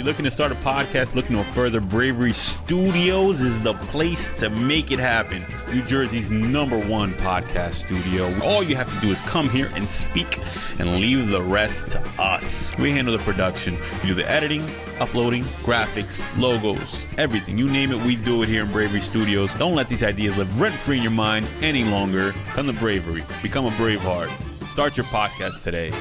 you're looking to start a podcast, look no further. Bravery Studios is the place to make it happen. New Jersey's #1 podcast studio. All you have to do is come here and speak and leave the rest to us. We handle the production. We do the editing, uploading, graphics, logos, everything. You name it, we do it here in Bravery Studios. Don't let these ideas live rent-free in your mind any longer. Come to Bravery. Become a Braveheart. Start your podcast today.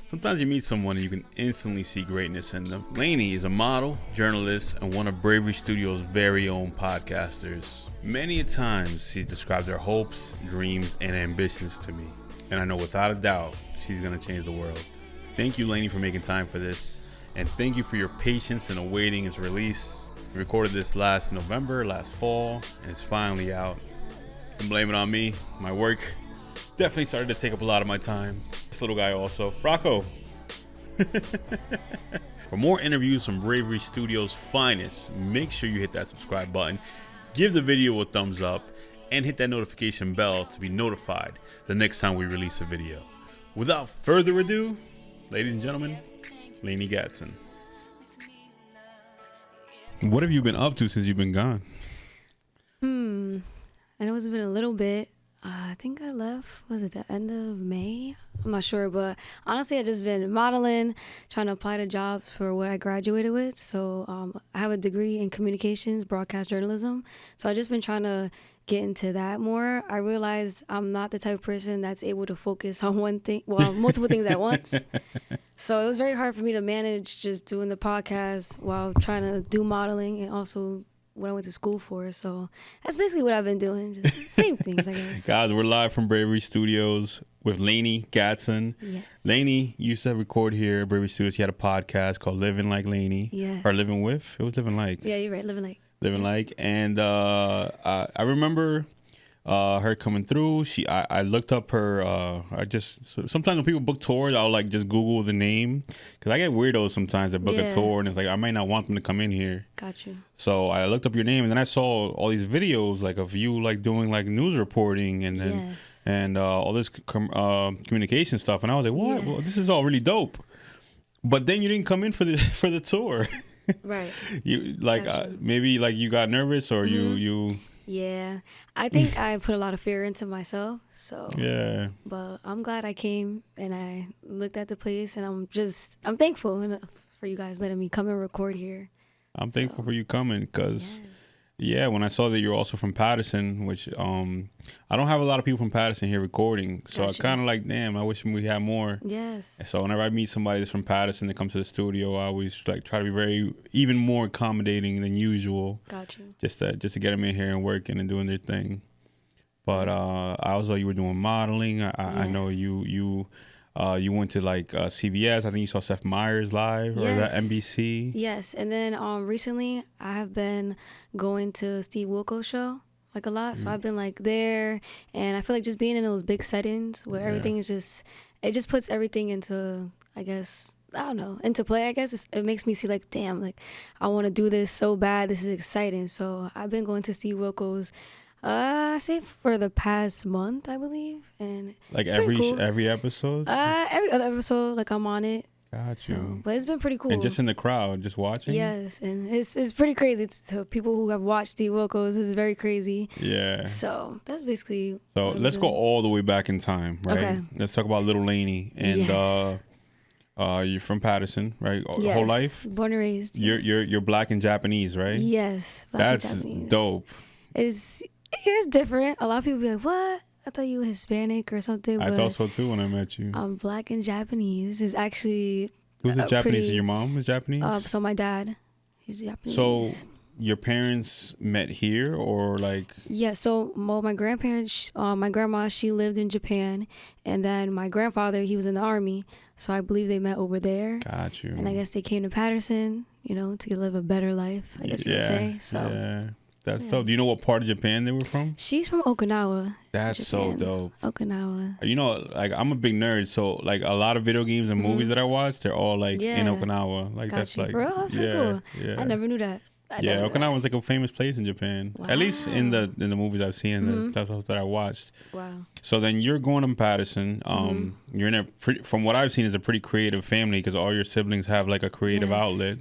Sometimes you meet someone and you can instantly see greatness in them. Lanie is a model, journalist, and one of Bravery Studio's very own podcasters. Many a times she's described her hopes, dreams, and ambitions to me. And I know without a doubt, she's going to change the world. Thank you, Lanie, for making time for this. And thank you for your patience in awaiting its release. We recorded this last November, last fall, and it's finally out. Don't blame it on me. My work definitely started to take up a lot of my time. This little guy also. Rocco. For more interviews from Bravery Studio's finest, make sure you hit that subscribe button, give the video a thumbs up, and hit that notification bell to be notified the next time we release a video. Without further ado, ladies and gentlemen, Laney Gatson. What have you been up to since you've been gone? I know it's been a little bit. I think I left, was it the end of May? I'm not sure, but honestly, I've just been modeling, trying to apply to jobs for what I graduated with. So I have a degree in communications, broadcast journalism. So I've just been trying to get into that more. I realized I'm not the type of person that's able to focus on one thing, well, multiple things at once. So it was very hard for me to manage just doing the podcast while trying to do modeling and also what I went to school for. So that's basically what I've been doing. Just same things, I guess. Guys, we're live from Bravery Studios with Lanie Gatson. Yes. Lanie used to record here at Bravery Studios. She had a podcast called Living Like Lanie. Yes. Or Living With. It was Living Like. Yeah, you're right. Living Like. Living Like. And I remember her coming through. I looked up her. Sometimes when people book tours, I'll like just Google the name, because I get weirdos sometimes that book a tour and it's like I might not want them to come in here. Got you. So I looked up your name and then I saw all these videos like of you like doing like news reporting and then and all this communication stuff, and I was like, what? Yes. Well, this is all really dope. But then you didn't come in for the tour. Right. You like maybe like you got nervous or you. Yeah, I think I put a lot of fear into myself. So yeah, but I'm glad I came and I looked at the place, and I'm thankful for you guys letting me come and record here. I'm thankful for you coming because when I saw that you're also from Paterson, which I don't have a lot of people from Paterson here recording, so Gotcha. I kind of like, damn, I wish we had more. Yes. So whenever I meet somebody that's from Paterson that comes to the studio, I always like try to be even more accommodating than usual. Got you. Just to get them in here and working and doing their thing. But I also, you were doing modeling. I know you went to like CBS. I think you saw Seth Meyers live, or that NBC. Yes, and then recently I have been going to Steve Wilco show like a lot. So I've been like there, and I feel like just being in those big settings where everything is it just puts everything into, I guess, I don't know, into play. I guess it makes me see like, damn, like I want to do this so bad. This is exciting. So I've been going to Steve Wilco's. I say for the past month, I believe, and like it's pretty cool. every episode. Every other episode, like I'm on it. Got you. But it's been pretty cool. And just in the crowd, just watching? Yes, and it's pretty crazy. To people who have watched Steve Wilco, this is very crazy. Yeah. So that's basically... So let's go all the way back in time, right? Okay. Let's talk about Little Lanie. And Yes. You're from Paterson, right? Yes. Whole life? Born and raised. Yes. You're Black and Japanese, right? Yes. That's Japanese. dope. It's different. A lot of people be like, "What? I thought you were Hispanic or something." I but thought so too when I met you. I'm Black and Japanese. Is actually Who's the Japanese? pretty, Your mom was Japanese? So my dad, he's Japanese. So your parents met here, or like? Yeah, so my grandparents, my grandma, she lived in Japan, and then my grandfather, he was in the army, so I believe they met over there. Got you. And I guess they came to Paterson, to live a better life, I guess you would say. So yeah, that's dope. Do you know what part of Japan they were from? she's from Okinawa. That's so Japan. dope. Okinawa. Like I'm a big nerd, so like a lot of video games and movies that I watch, they're all like in Yeah. Okinawa. Like that's you. like, For real? That's pretty cool. Yeah. I never knew that. Yeah, Okinawa's like a famous place in Japan. At least in the movies I've seen, the stuff that I watched. Wow. So then you're going to Paterson. You're in from what I've seen, is a pretty creative family because all your siblings have like a creative Yes. outlet.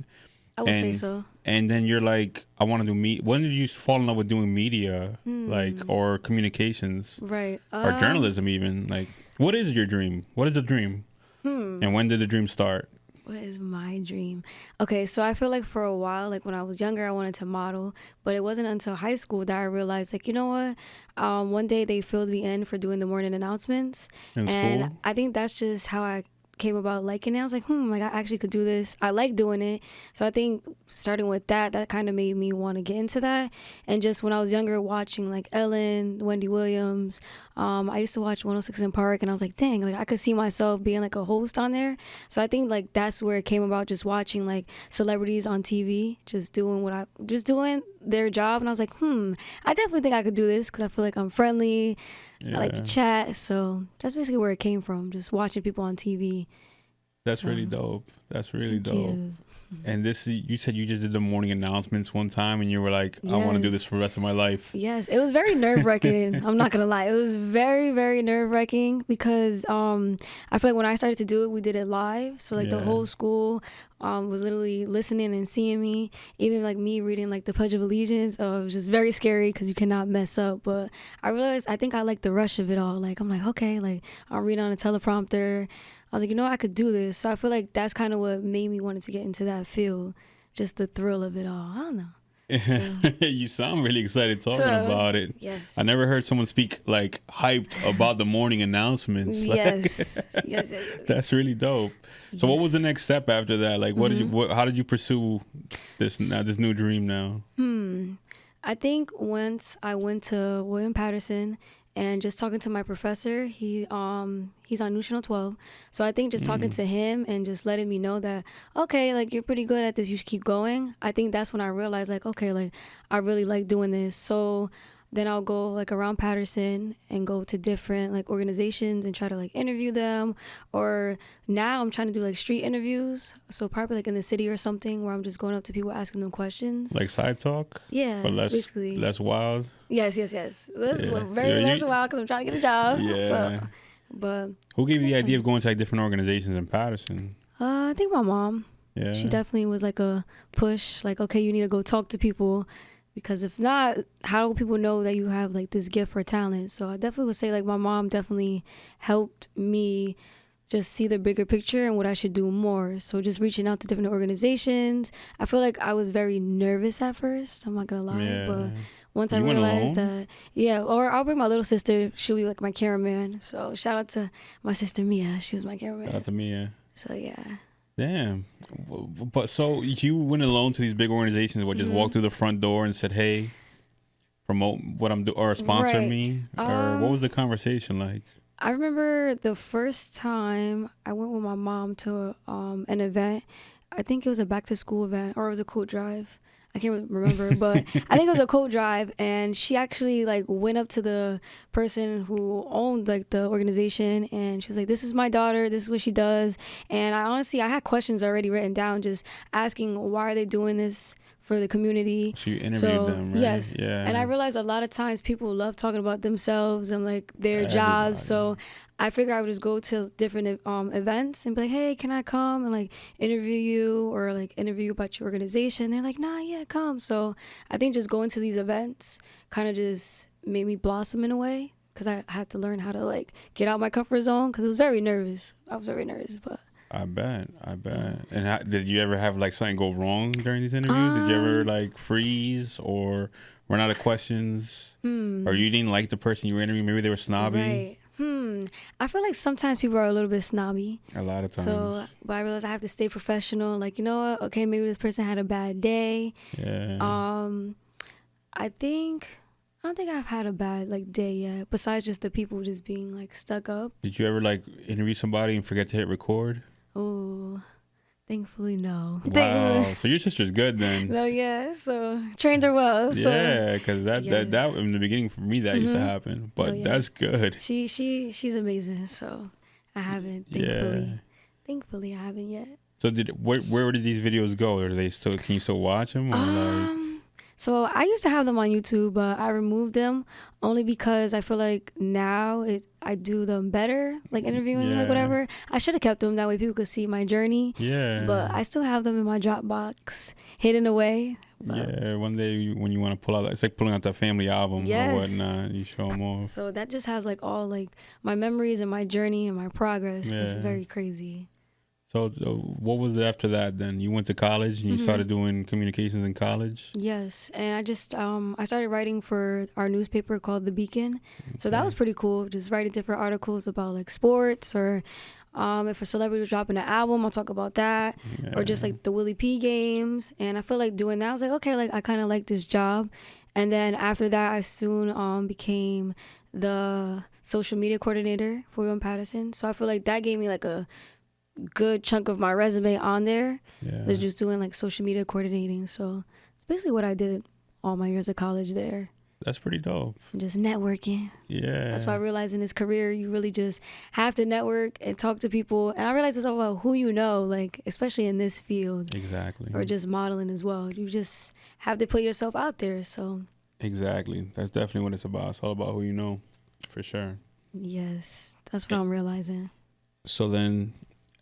I would say so. And then you're like, I want to do when did you fall in love with doing media, like, or communications, Right. or journalism even? Like, what is your dream? What is the dream? And when did the dream start? What is my dream? Okay, so I feel like for a while, like when I was younger, I wanted to model, but it wasn't until high school that I realized, like, you know what? One day they filled me in for doing the morning announcements, In and school? I think that's just how I came about liking it. I was like, like I actually could do this. I like doing it. So I think starting with that kind of made me want to get into that. And just when I was younger, watching like Ellen, Wendy Williams, I used to watch 106 in Park, and I was like, dang, like I could see myself being like a host on there. So I think like that's where it came about, just watching like celebrities on TV, just doing their job. And I was like, I definitely think I could do this because I feel like I'm friendly. I like to chat. So that's basically where it came from, just watching people on TV. That's really dope. That's really dope. You. And you said you just did the morning announcements one time, and you were like, I want to do this for the rest of my life. Yes, it was very nerve-wracking. I'm not gonna lie, it was very, very nerve-wracking because I feel like when I started to do it, we did it live, so like the whole school was literally listening and seeing me. Even like me reading like the Pledge of Allegiance, it was just very scary because you cannot mess up. But I realized I think I like the rush of it all. Like I'm like, okay, like I'll read on a teleprompter. I was like, I could do this. So I feel like that's kind of what made me wanted to get into that field, just the thrill of it all. I don't know. So. You sound really excited talking about it. Yes. I never heard someone speak like hyped about the morning announcements. Yes. Yes. That's really dope. So what was the next step after that? Like, how did you pursue this new dream now? I think once I went to William Paterson and just talking to my professor, he's on Nutritional 12. So I think just talking to him and just letting me know that, okay, like you're pretty good at this, you should keep going. I think that's when I realized like, okay, like I really like doing this. So then I'll go like around Paterson and go to different like organizations and try to like interview them. Or now I'm trying to do like street interviews. So probably like in the city or something where I'm just going up to people asking them questions. Like side talk? Yeah, but basically. Less wild? Yes. That's very less wild because I'm trying to get a job. Yeah. So, but who gave you the idea of going to like different organizations in Paterson? I think my mom. Yeah. She definitely was like a push. Like, okay, you need to go talk to people. Because if not, how do people know that you have like this gift or talent? So I definitely would say like my mom definitely helped me just see the bigger picture and what I should do more. So just reaching out to different organizations. I feel like I was very nervous at first. I'm not gonna lie, but once I realized that, or I'll bring my little sister. She'll be like my cameraman. So shout out to my sister Mia. She was my cameraman. Shout out to Mia. So yeah. Damn. But so you went alone to these big organizations, just walk through the front door and said, hey, promote what I'm doing or sponsor me? Or what was the conversation like? I remember the first time I went with my mom to an event. I think it was a back to school event or it was a coat drive. I can't remember, but I think it was a coat drive, and she actually like went up to the person who owned like the organization, and she was like, this is my daughter, this is what she does. And I had questions already written down, just asking why are they doing this for the community. So you interviewed them, right? Yes. Yeah. And I realized a lot of times people love talking about themselves and like their jobs. So I figured I would just go to different events and be like, hey, can I come and like interview you or like interview you about your organization? They're like, nah, yeah, come. So I think just going to these events kind of just made me blossom in a way, because I had to learn how to like get out my comfort zone, because I was very nervous. But I bet. And did you ever have like something go wrong during these interviews? Did you ever like freeze or run out of questions? Or you didn't like the person you were interviewing? Maybe they were snobby? Right. I feel like sometimes people are a little bit snobby. A lot of times. So, but I realized I have to stay professional. Like, you know what? Okay, maybe this person had a bad day. Yeah. I don't think I've had a bad like day yet, besides just the people just being like stuck up. Did you ever like interview somebody and forget to hit record? Oh, thankfully no. Wow. So your sister's good then. No, yeah. So trained her well. So. Yeah, because that in the beginning for me that used to happen, but that's good. She's amazing. So I haven't, thankfully. Yeah. Thankfully, I haven't yet. So where did these videos go? Are they still? Can you still watch them? Or So I used to have them on YouTube, but I removed them only because I feel like now I do them better, like interviewing, like whatever. I should have kept them, that way people could see my journey. Yeah. But I still have them in my Dropbox, hidden away. Yeah, one day when you want to pull out, it's like pulling out that family album or whatnot. You show them off. So that just has like all like my memories and my journey and my progress. Yeah. It's very crazy. So what was it after that then? You went to college and you started doing communications in college? Yes, and I just I started writing for our newspaper called The Beacon. So that was pretty cool, just writing different articles about like sports, or if a celebrity was dropping an album, I'll talk about that, or just like the Willie P games. And I feel like doing that, I was like, okay, like I kind of like this job. And then after that, I soon became the social media coordinator for Paterson. So I feel like that gave me like a good chunk of my resume on there. They're just doing like social media coordinating. So it's basically what I did all my years of college there. That's pretty dope. Just networking. Yeah. That's why I realized in this career, you really just have to network and talk to people. And I realized it's all about who you know, like especially in this field. Exactly. Or just modeling as well. You just have to put yourself out there. So. Exactly. That's definitely what it's about. It's all about who you know, for sure. Yes, that's what I'm realizing. So then,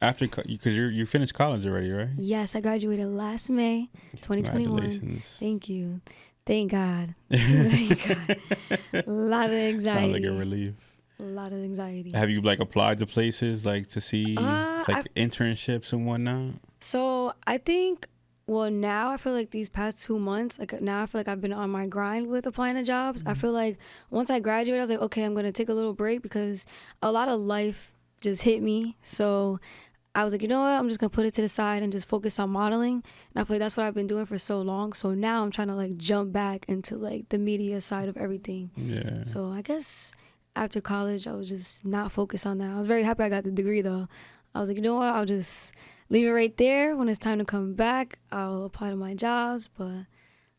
after, because you finished college already, right? Yes, I graduated last May 2021. Congratulations. Thank you. Thank God. Thank God. A lot of anxiety. Sounds like a relief. A lot of anxiety. Have you like applied to places like to see like internships and whatnot? So I think, well, now I feel like these past 2 months, like now I feel like I've been on my grind with applying to jobs. I feel like once I graduated, I was like, okay, I'm going to take a little break because a lot of life just hit me. So I was like, you know what? I'm just going to put it to the side and just focus on modeling. And I feel like that's what I've been doing for so long. So now I'm trying to like jump back into like the media side of everything. Yeah. So I guess after college, I was just not focused on that. I was very happy I got the degree though. I was like, you know what? I'll just leave it right there. When it's time to come back, I'll apply to my jobs. But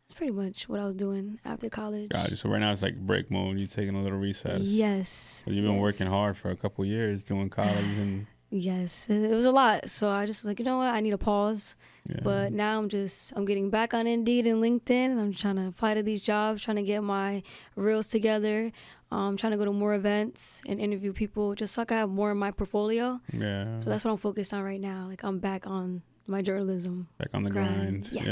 that's pretty much what I was doing after college. Gotcha. So right now it's like break mode. You're taking a little recess. Yes. You've been working hard for a couple of years doing college and. Yes, it was a lot. So I just was like, you know what? I need a pause. Yeah. But now I'm getting back on Indeed and LinkedIn, and I'm trying to apply to these jobs, trying to get my reels together. Trying to go to more events and interview people just so I can have more in my portfolio. Yeah. So that's what I'm focused on right now. Like I'm back on my journalism. Back on the grind. Yes.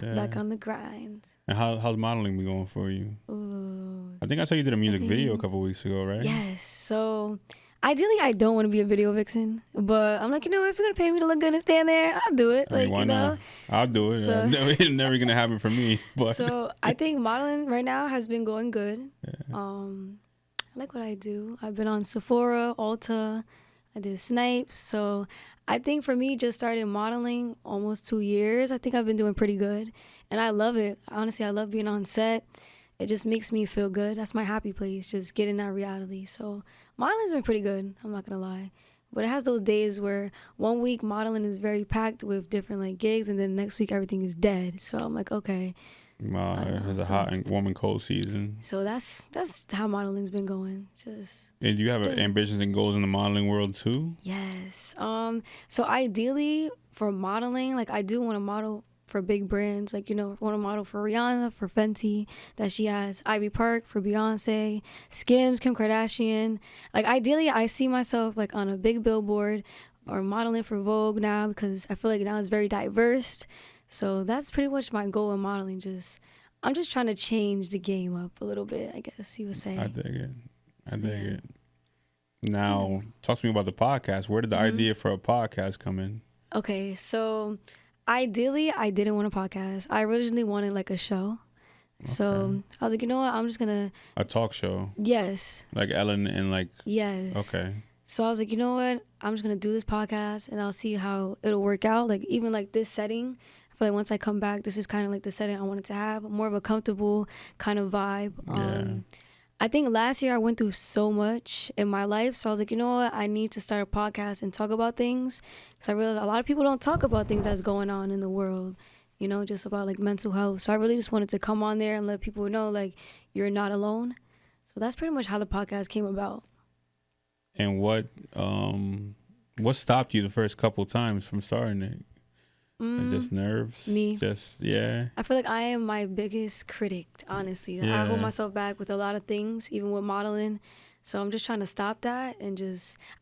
Yeah. Back on the grind. And how's modeling been going for you? Ooh, I think I saw you did a music video a couple of weeks ago, right? Yes. So ideally, I don't want to be a video vixen, but I'm like, you know, if you're gonna pay me to look good and stand there, I'll do it. I mean, why not? I'll do it. So, it's never gonna happen for me. But so I think modeling right now has been going good. Yeah. I like what I do. I've been on Sephora, Ulta. I did Snipes. So I think for me, just starting modeling almost 2 years, I think I've been doing pretty good, and I love it. Honestly, I love being on set. It just makes me feel good. That's my happy place, just getting that reality. So modeling's been pretty good, I'm not gonna lie. But it has those days where 1 week modeling is very packed with different like gigs, and then next week everything is dead. So I'm like, okay. It's a hot and warm and cold season. So that's how modeling's been going. Just. And do you have ambitions and goals in the modeling world too? Yes. So ideally for modeling, like I do want to model for big brands. Like, I want to model for Rihanna, for Fenty, that she has Ivy Park for Beyonce, Skims, Kim Kardashian. Like, ideally, I see myself like on a big billboard or modeling for Vogue now, because I feel like now it's very diverse. So that's pretty much my goal in modeling. I'm just trying to change the game up a little bit, I guess you would say. I dig it. I dig it. Now, talk to me about the podcast. Where did the idea for a podcast come in? Okay, so ideally, I didn't want a podcast. I originally wanted like a show. Okay. So I was like, you know what? I'm just going to... A talk show? Yes. Like Ellen and like... Yes. Okay. So I was like, you know what? I'm just going to do this podcast and I'll see how it'll work out. Like, even like this setting, I feel like once I come back, this is kind of like the setting I wanted to have. More of a comfortable kind of vibe. I think last year I went through so much in my life. So I was like, you know what? I need to start a podcast and talk about things. Because I realized a lot of people don't talk about things that's going on in the world, just about like mental health. So I really just wanted to come on there and let people know, like, you're not alone. So that's pretty much how the podcast came about. And what stopped you the first couple times from starting it? Just nerves? Me. I feel like I am my biggest critic, honestly. I hold myself back with a lot of things, even with modeling. So I'm just trying to stop that and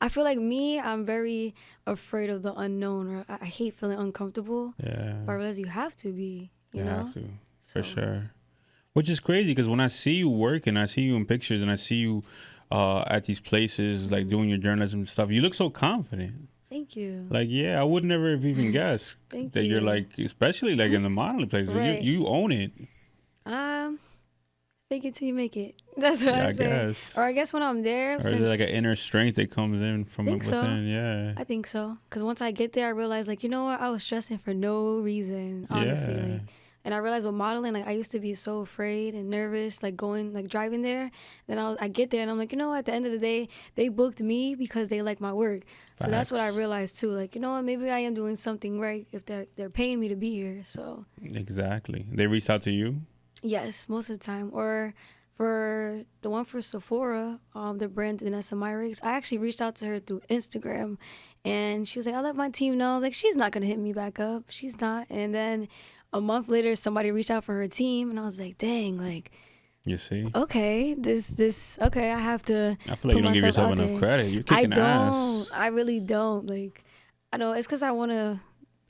I feel like I'm very afraid of the unknown, or I hate feeling uncomfortable. Yeah. But I realize you have to be, you know? Have to, for sure. Which is crazy, because when I see you working, I see you in pictures and I see you at these places, like doing your journalism and stuff, you look so confident. Thank you. Like, I would never have even guessed that you're like, especially like in the modeling places, right. you own it. Fake it till you make it. That's what I say. Guess. Or I guess when I'm there, or is it like an inner strength that comes in from within? So. Yeah, I think so. Because once I get there, I realize, like, you know what, I was stressing for no reason, honestly. Yeah. Like, and I realized with modeling, like, I used to be so afraid and nervous, like driving there. Then I get there and I'm like, you know what, at the end of the day, they booked me because they like my work. Facts. So that's what I realized too. Like, you know what, maybe I am doing something right if they're paying me to be here. So exactly. They reached out to you? Yes, most of the time. Or for the one for Sephora, the brand Vanessa Myrick's, I actually reached out to her through Instagram, and she was like, I'll let my team know. I was like, she's not gonna hit me back up. She's not. And then a month later, somebody reached out for her team, and I was like, dang, like, you see? Okay, okay, I have to. I feel like you don't give yourself enough credit. You're kicking ass. I really don't. Like, I know it's because I want to,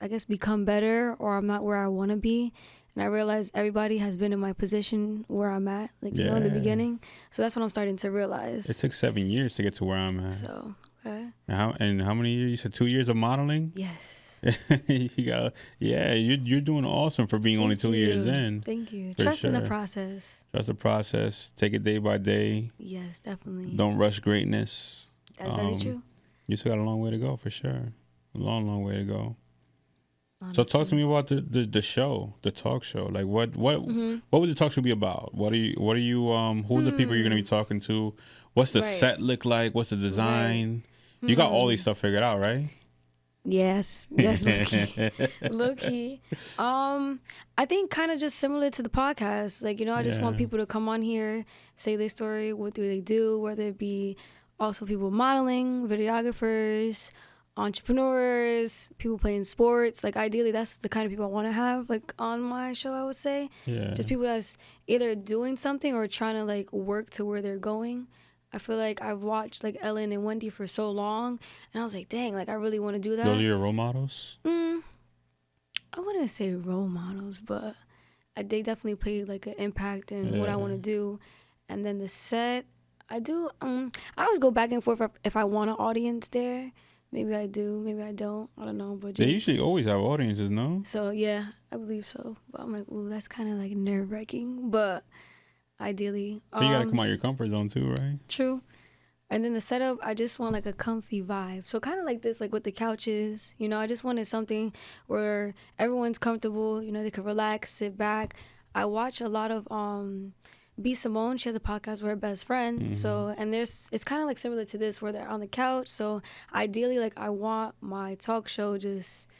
I guess, become better, or I'm not where I want to be. And I realize everybody has been in my position where I'm at, like, in the beginning. So that's what I'm starting to realize. It took 7 years to get to where I'm at. So, okay. And how many years? You said 2 years of modeling? Yes. You're doing awesome for being only 2 years in. Thank you. Trust in the process. Trust the process. Take it day by day. Yes, definitely. Don't rush greatness. That's very true. You still got a long way to go, for sure. A long, long way to go. Honestly. So talk to me about the show, the talk show. Like, what would the talk show be about? What are you who's the people you're gonna be talking to? What's the set look like? What's the design? Right. You got all these stuff figured out, right? Yes, low key. I think kind of just similar to the podcast. Like, I just want people to come on here, say their story, what do they do, whether it be also people modeling, videographers, entrepreneurs, people playing sports. Like, ideally, that's the kind of people I want to have, like, on my show, I would say. Yeah. Just people that's either doing something or trying to, like, work to where they're going. I feel like I've watched, like, Ellen and Wendy for so long, and I was like, dang, like, I really want to do that. Those are your role models? I wouldn't say role models, but they definitely played, like, an impact in what I want to do. And then the set, I do, I always go back and forth if I want an audience there. Maybe I do, maybe I don't. I don't know, but they usually always have audiences, no? So, yeah, I believe so. But I'm like, ooh, that's kind of, like, nerve-wracking, but... Ideally. But you gotta come out of your comfort zone too, right? True. And then the setup, I just want like a comfy vibe. So kind of like this, like with the couches, I just wanted something where everyone's comfortable, they could relax, sit back. I watch a lot of B. Simone. She has a podcast with her best friend. Mm-hmm. So, and it's kind of like similar to this where they're on the couch. So ideally, like, I want my talk show just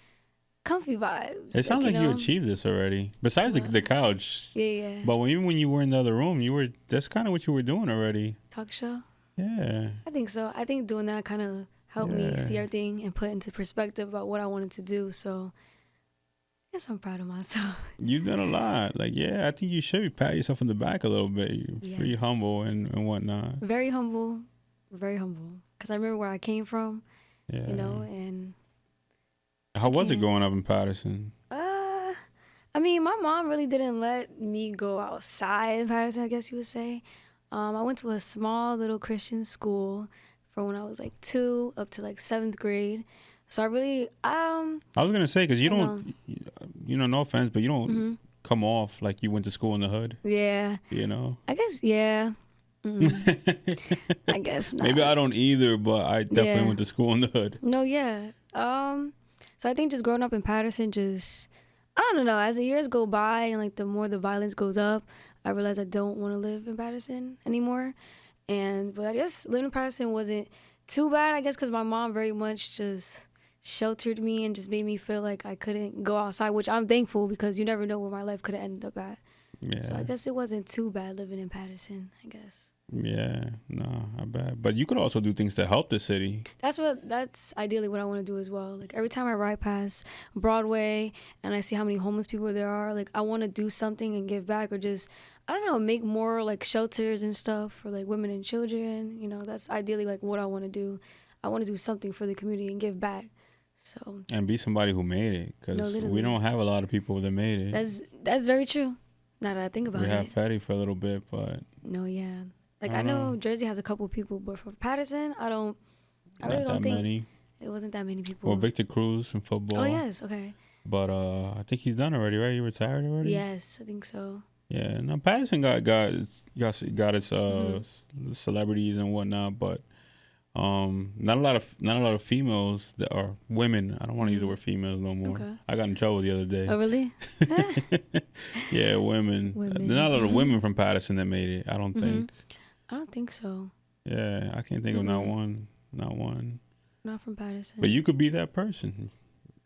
comfy vibes. It sounds like you achieved this already. Besides the couch. Yeah. But even when you were in the other room, that's kind of what you were doing already. Talk show? Yeah. I think so. I think doing that kind of helped me see everything and put into perspective about what I wanted to do. So guess I'm proud of myself. You've done a lot. Like, yeah, I think you should pat yourself in the back a little bit. You're pretty humble and whatnot. Very humble. Very humble. Because I remember where I came from, Yeah. and... How was it growing up in Paterson? I mean, my mom really didn't let me go outside in Paterson, I guess you would say. I went to a small little Christian school from when I was like 2 up to like 7th grade. So I really, I was gonna say, because you don't, no offense, but you don't come off like you went to school in the hood. Yeah. I guess, yeah. I guess not. Maybe I don't either, but I definitely went to school in the hood. No, yeah. So I think just growing up in Paterson, I don't know, as the years go by and like the more the violence goes up, I realized I don't want to live in Paterson anymore. But I guess living in Paterson wasn't too bad, I guess, because my mom very much just sheltered me and just made me feel like I couldn't go outside, which I'm thankful, because you never know where my life could have ended up at. Yeah. So I guess it wasn't too bad living in Paterson, I guess. Yeah, no, not bad. But you could also do things to help the city. That's ideally what I want to do as well. Like every time I ride past Broadway and I see how many homeless people there are, like I want to do something and give back, or just, I don't know, make more like shelters and stuff for like women and children. That's ideally like what I want to do. I want to do something for the community and give back. So and be somebody who made it, because we don't have a lot of people that made it. That's very true. Now that I think about it. We have Petty for a little bit, but no, yeah. Like I know Jersey has a couple people, but for Paterson, I really don't think many. It wasn't that many people. Well, Victor Cruz in football. Oh yes, okay. But I think he's done already, right? He retired already. Yes, I think so. Yeah, no, Paterson got its celebrities and whatnot, but not a lot of females that are women. I don't want to use the word females no more. Okay. I got in trouble the other day. Oh really? Yeah, women. There's not a lot of women from Paterson that made it. I don't think. I don't think so. Yeah, I can't think of not one. Not from Paterson. But you could be that person.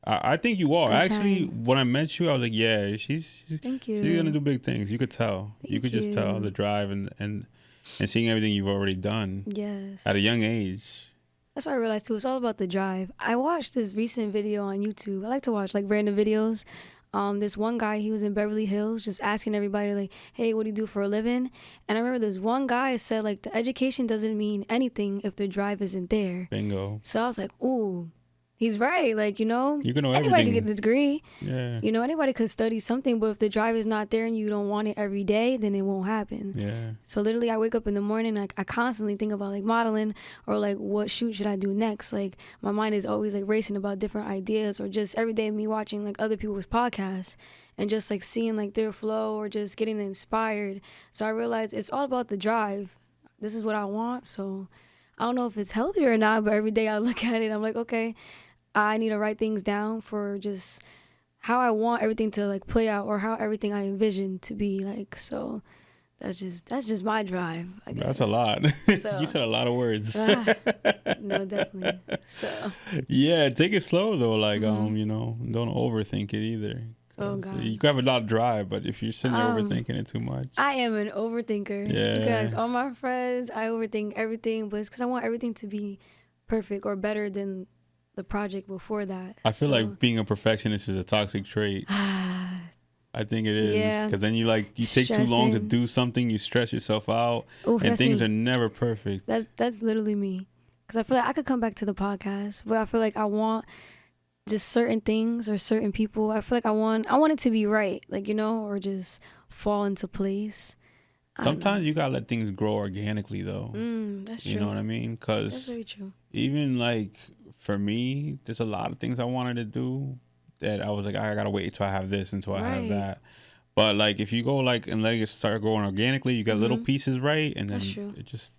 I think you are. Actually, when I met you, I was like, yeah, she's Thank you. She's gonna do big things. You could tell. You could just tell the drive and seeing everything you've already done. Yes. At a young age. That's what I realized too. It's all about the drive. I watched this recent video on YouTube. I like to watch like random videos. This one guy, he was in Beverly Hills just asking everybody like, hey, what do you do for a living? And I remember this one guy said like, the education doesn't mean anything if the drive isn't there. Bingo. So I was like, ooh, he's right. Like, you can know anybody everything. can get a degree. Yeah. Anybody could study something, but if the drive is not there and you don't want it every day, then it won't happen. Yeah. So literally I wake up in the morning, like I constantly think about like modeling, or like what shoot should I do next? Like my mind is always like racing about different ideas, or just every day me watching like other people's podcasts and just like seeing like their flow, or just getting inspired. So I realized it's all about the drive. This is what I want. So I don't know if it's healthy or not, but every day I look at it, I'm like, okay, I need to write things down for just how I want everything to like play out, or how everything I envision to be like. So that's just my drive, I guess. That's a lot. So, you said a lot of words. No, definitely. So yeah, take it slow though. Like don't overthink it either. Oh God. You can have a lot of drive, but if you're sitting there overthinking it too much. I am an overthinker. Yeah. Because all my friends, I overthink everything, but it's because I want everything to be perfect or better than the project before that. I feel like being a perfectionist is a toxic trait. I think it is. Yeah. Because then you take too long to do something, you stress yourself out, and things are never perfect. That's literally me. Because I feel like I could come back to the podcast, but I feel like I want just certain things or certain people. I feel like I want it to be right, like, or just fall into place. Sometimes you gotta let things grow organically though. That's true. You know what I mean? Because that's very true. Even like for me, there's a lot of things I wanted to do that I was like, I gotta wait until I have this, until I have that. But like if you go like and let it start growing organically, you got little pieces right, and then it just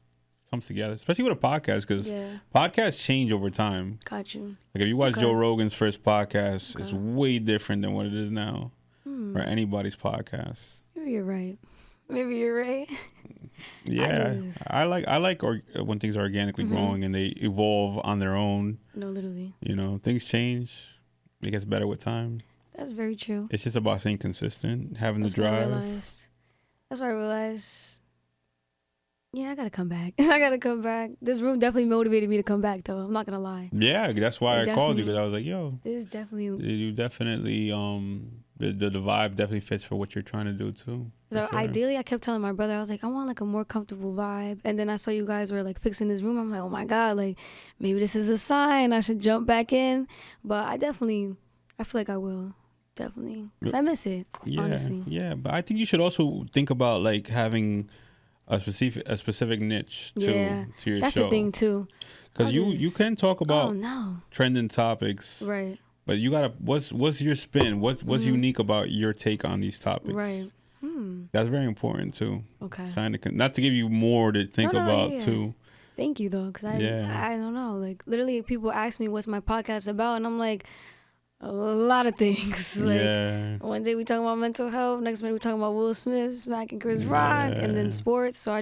comes together. Especially with a podcast, because podcasts change over time. Got you. Like if you watch Joe Rogan's first podcast, it's way different than what it is now, or anybody's podcast. Maybe you're right. Yeah, I like when things are organically growing and they evolve on their own. No, literally. Things change. It gets better with time. That's very true. It's just about staying consistent, having the drive. That's what I realized. Yeah, I gotta come back. I gotta come back. This room definitely motivated me to come back, though. I'm not gonna lie. Yeah, that's why I called you, because I was like, yo, it is definitely. you definitely the vibe definitely fits for what you're trying to do too. So sure. Ideally, I kept telling my brother, I was like, I want like a more comfortable vibe. And then I saw you guys were like fixing this room. I'm like, oh my god, like maybe this is a sign I should jump back in. But I feel like I will. Definitely, because I miss it. Yeah, honestly. Yeah, but I think you should also think about like having a specific niche to your show. That's the thing too. Because you can talk about trending topics, right? But you gotta what's your spin? What's unique about your take on these topics? Right. That's very important too. Okay. Not to give you more to think about too. Thank you though, because I don't know. Like literally, people ask me what's my podcast about, and I'm like, a lot of things. Like one day we talking about mental health, next minute we talking about Will Smith smacking Chris Rock, and then sports. So I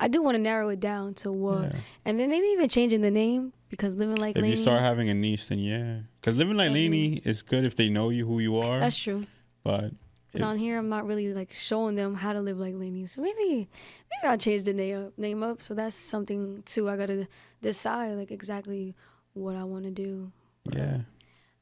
do want to narrow it down to what, and then maybe even changing the name, because Living Like Lanie. If you start having a niche, then because Living Like Lanie is good if they know you, who you are. That's true. But on here, I'm not really like showing them how to live like Lanie. So maybe I'll change the name up. So that's something too. I gotta decide like exactly what I want to do. Yeah.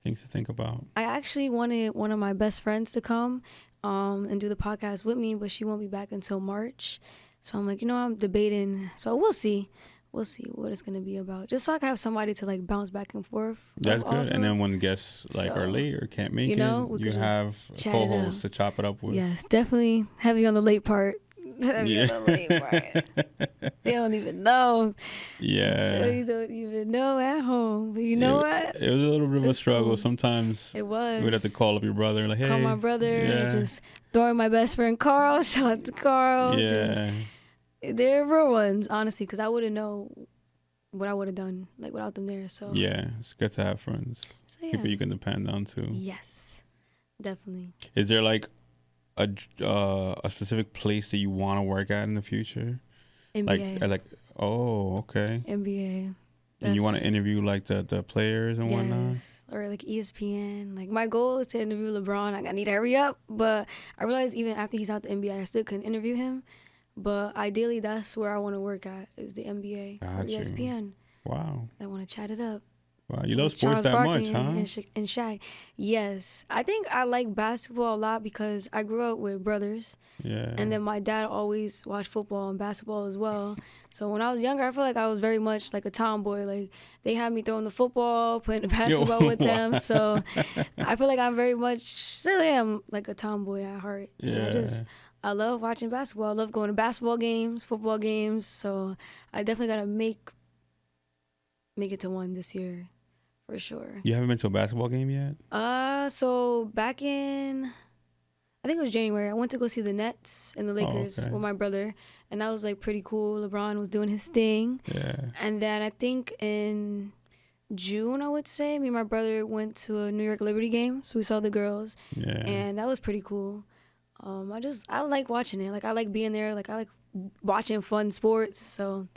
Things to think about. I actually wanted one of my best friends to come and do the podcast with me, but she won't be back until March. So I'm like, I'm debating. So we'll see. We'll see what it's going to be about. Just so I can have somebody to like bounce back and forth. That's good. And then when guests are late or can't make it, you have a co-host to chop it up with. Yes, definitely heavy on the late part. They don't even know. Yeah. They don't even know at home. But you know what? It was a little bit of a struggle. Cool. Sometimes it was. You would have to call up your brother. Like, hey. Call my brother. Just throwing my best friend Carl. Shout out to Carl. Yeah. They're real ones, honestly, because I wouldn't know what I would have done like without them there. So yeah, it's good to have friends. So, people you can depend on too. Yes, definitely. Is there like a specific place that you want to work at in the future? NBA. Like oh, okay. NBA. And you want to interview like the players and whatnot? Or like ESPN. Like my goal is to interview LeBron. I need to hurry up, but I realized even after he's out the NBA, I still couldn't interview him. But ideally, that's where I want to work at, is the NBA or ESPN. Wow. I want to chat it up. Wow, you love sports that much, huh? And Shaq. Yes. I think I like basketball a lot because I grew up with brothers. Yeah. And then my dad always watched football and basketball as well. So when I was younger, I feel like I was very much like a tomboy. Like they had me throwing the football, playing the basketball with them. So I feel like I'm very much, still am like a tomboy at heart. Yeah. And I love watching basketball. I love going to basketball games, football games. So I definitely got to make it to one this year, for sure. You haven't been to a basketball game yet? So back in, I think it was January, I went to go see the Nets and the Lakers with my brother. And that was like pretty cool. LeBron was doing his thing. Yeah. And then I think in June, I would say, me and my brother went to a New York Liberty game. So we saw the girls. Yeah. And that was pretty cool. I like watching it. Like I like being there. Like I like watching fun sports. So,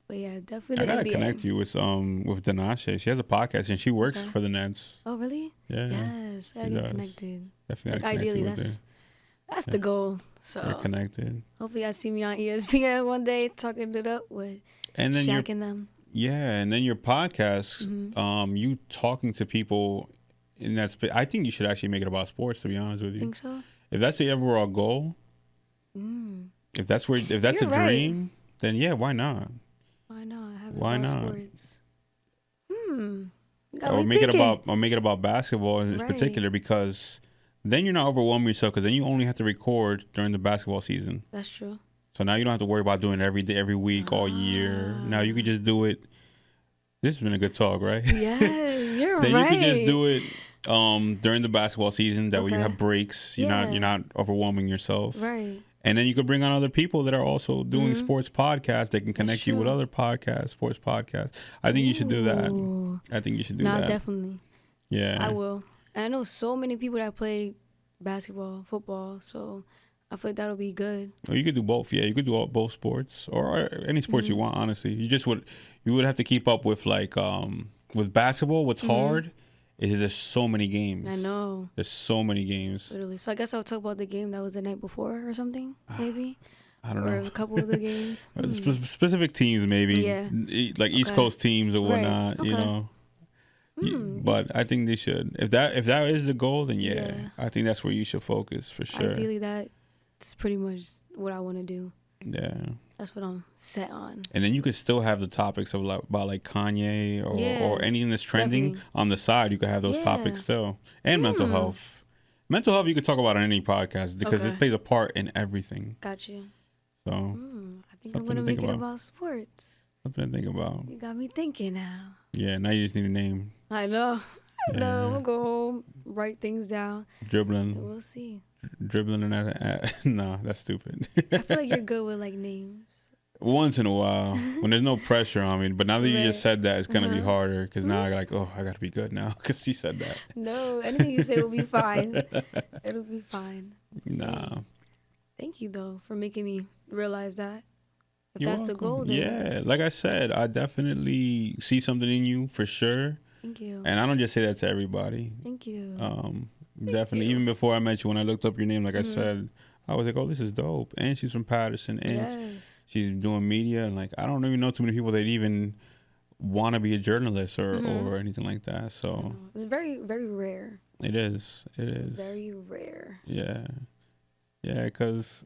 but yeah, definitely. I gotta connect you with Danashe. She has a podcast and she works for the Nets. Oh really? Yeah. Yes, I get connected. Definitely. Like ideally, that's the goal. So you're connected. Hopefully, I see me on ESPN one day talking it up with Shaq and them. Yeah, and then your podcast, you talking to people in that space. I think you should actually make it about sports. To be honest with you, think so. If that's the overall goal, if that's a dream, then yeah, why not? Why not? Why not? Sports. Or make it about basketball in particular, because then you're not overwhelming yourself, because then you only have to record during the basketball season. That's true. So now you don't have to worry about doing it every day, every week, all year. Now you could just do it. This has been a good talk, right? Yes, you're then right. You could just do it during the basketball season. That way you have breaks. You're not overwhelming yourself. Right. And then you could bring on other people that are also doing sports podcasts. They can connect you with other podcasts, sports podcasts. I think you should do that. I think you should do that. Definitely. Yeah. I will. And I know so many people that play basketball, football, so I feel like that'll be good. Well, you could do both. Yeah, you could do both sports or any sports you want. Honestly, you would have to keep up with with basketball. What's hard is there's so many games. I know. There's so many games. Literally. So I guess I'll talk about the game that was the night before or something, maybe. I don't or know. a couple of the games. Specific teams, maybe. Yeah. Like East Coast teams or whatnot, Right. you Okay. know. But I think they should. If that is the goal, then Yeah. I think that's where you should focus for sure. Ideally, that's pretty much what I want to do. Yeah. That's what I'm set on. And then you could still have the topics of about like Kanye or Yeah, or anything that's trending definitely. on the side. You could have those topics still, and mental health. Mental health you could talk about on any podcast because it plays a part in everything. Got you. So I think I'm gonna make it about sports. Something to think about. You got me thinking now. Yeah, now you just need a name. I know. No, I'm gonna go home, write things down. Dribbling. And we'll see. Dribbling and that. No, that's stupid. I feel like you're good with like names. Once in a while, when there's no pressure on me. But now that you just said that, it's gonna be harder because now I like, I gotta be good now because she said that. No, anything you say will be fine. It'll be fine. Nah. Thank you though for making me realize that. If You're that's welcome. the goal, then Yeah, like I said, I definitely see something in you for sure. Thank you. And I don't just say that to everybody. Thank you. Definitely. Even before I met you, when I looked up your name, like I said, I was like, oh, this is dope. And she's from Paterson, and she's doing media. And like, I don't even know too many people that even want to be a journalist or anything like that. So it's very, very rare. It is. Very rare. Yeah. Yeah, because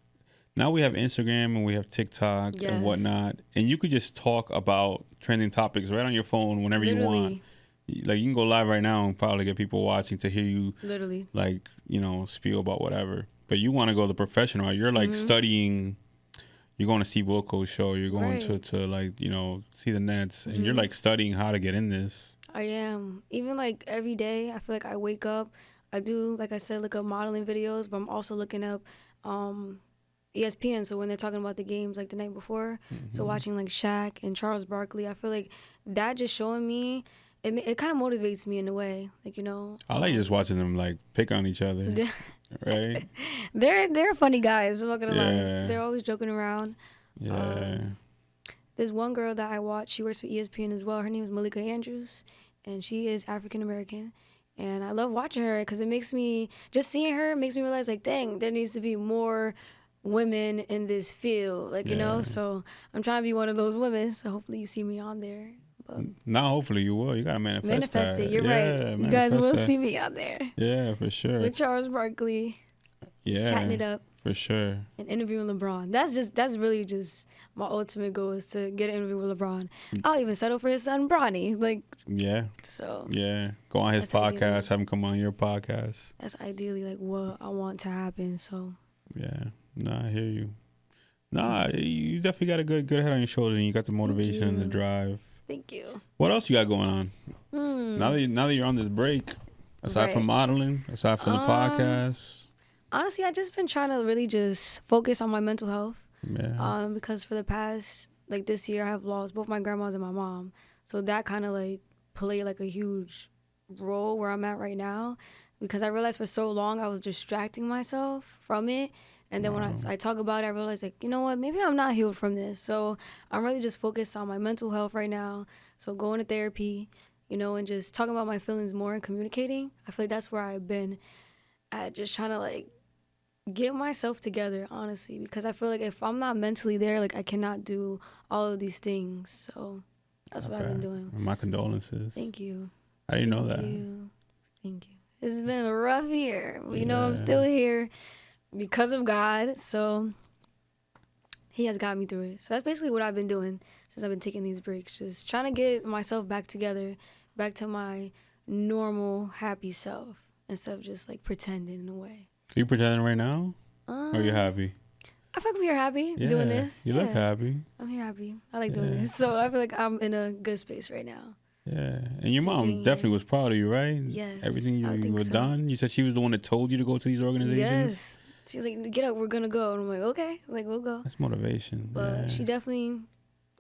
now we have Instagram and we have TikTok and whatnot, and you could just talk about trending topics right on your phone whenever you want. Like, you can go live right now and probably get people watching to hear you like, spiel about whatever. But you want to go the professional. You're like studying. You're going to Steve Wilco's show. You're going to like, see the Nets, and you're like studying how to get in this. I am. Even like every day, I feel like I wake up. I do, like I said, look up modeling videos, but I'm also looking up ESPN. So when they're talking about the games like the night before, so watching like Shaq and Charles Barkley, I feel like that just showing me, it kind of motivates me in a way, like, I like just watching them like pick on each other, right? They're funny guys. I'm not gonna lie. They're always joking around. Yeah. There's one girl that I watch. She works for ESPN as well. Her name is Malika Andrews, and she is African American. And I love watching her because it makes me, just seeing her makes me realize, like, dang, there needs to be more women in this field, like, so I'm trying to be one of those women, so hopefully you see me on there. But now hopefully you will. You gotta manifest it. You're right. You guys will see me on there. Yeah, for sure. With Charles Barkley. Just chatting it up. For sure. And interviewing LeBron. That's really just my ultimate goal, is to get an interview with LeBron. I'll even settle for his son Bronny. Like, so go on his podcast, have him come on your podcast. That's ideally like what I want to happen. So I hear you. You definitely got a good head on your shoulders, and you got the motivation and the drive. Thank you. What else you got going on? Now that you're on this break, aside from modeling, aside from the podcast. Honestly, I've just been trying to really just focus on my mental health. Yeah. Because for the past, like this year, I have lost both my grandmas and my mom. So that kind of like played like a huge role where I'm at right now, because I realized for so long I was distracting myself from it. And then when I talk about it, I realized, like, you know what, maybe I'm not healed from this. So I'm really just focused on my mental health right now. So going to therapy, and just talking about my feelings more and communicating. I feel like that's where I've been at, just trying to like get myself together, honestly, because I feel like if I'm not mentally there, like I cannot do all of these things. So that's what I've been doing. My condolences. Thank you. I didn't know that. Thank you. It's been a rough year. I'm still here because of God. So he has got me through it. So that's basically what I've been doing since I've been taking these breaks. Just trying to get myself back together, back to my normal, happy self, instead of just like pretending in a way. Are you pretending right now? Or are you happy? I feel like we're happy doing this. You look happy. I'm here happy. I like doing this. So I feel like I'm in a good space right now. Yeah. And your mom definitely was proud of you, right? Yes. Everything you were done. You said she was the one that told you to go to these organizations? Yes. She was like, get up, we're going to go. And I'm like, okay, like, we'll go. That's motivation. But she definitely,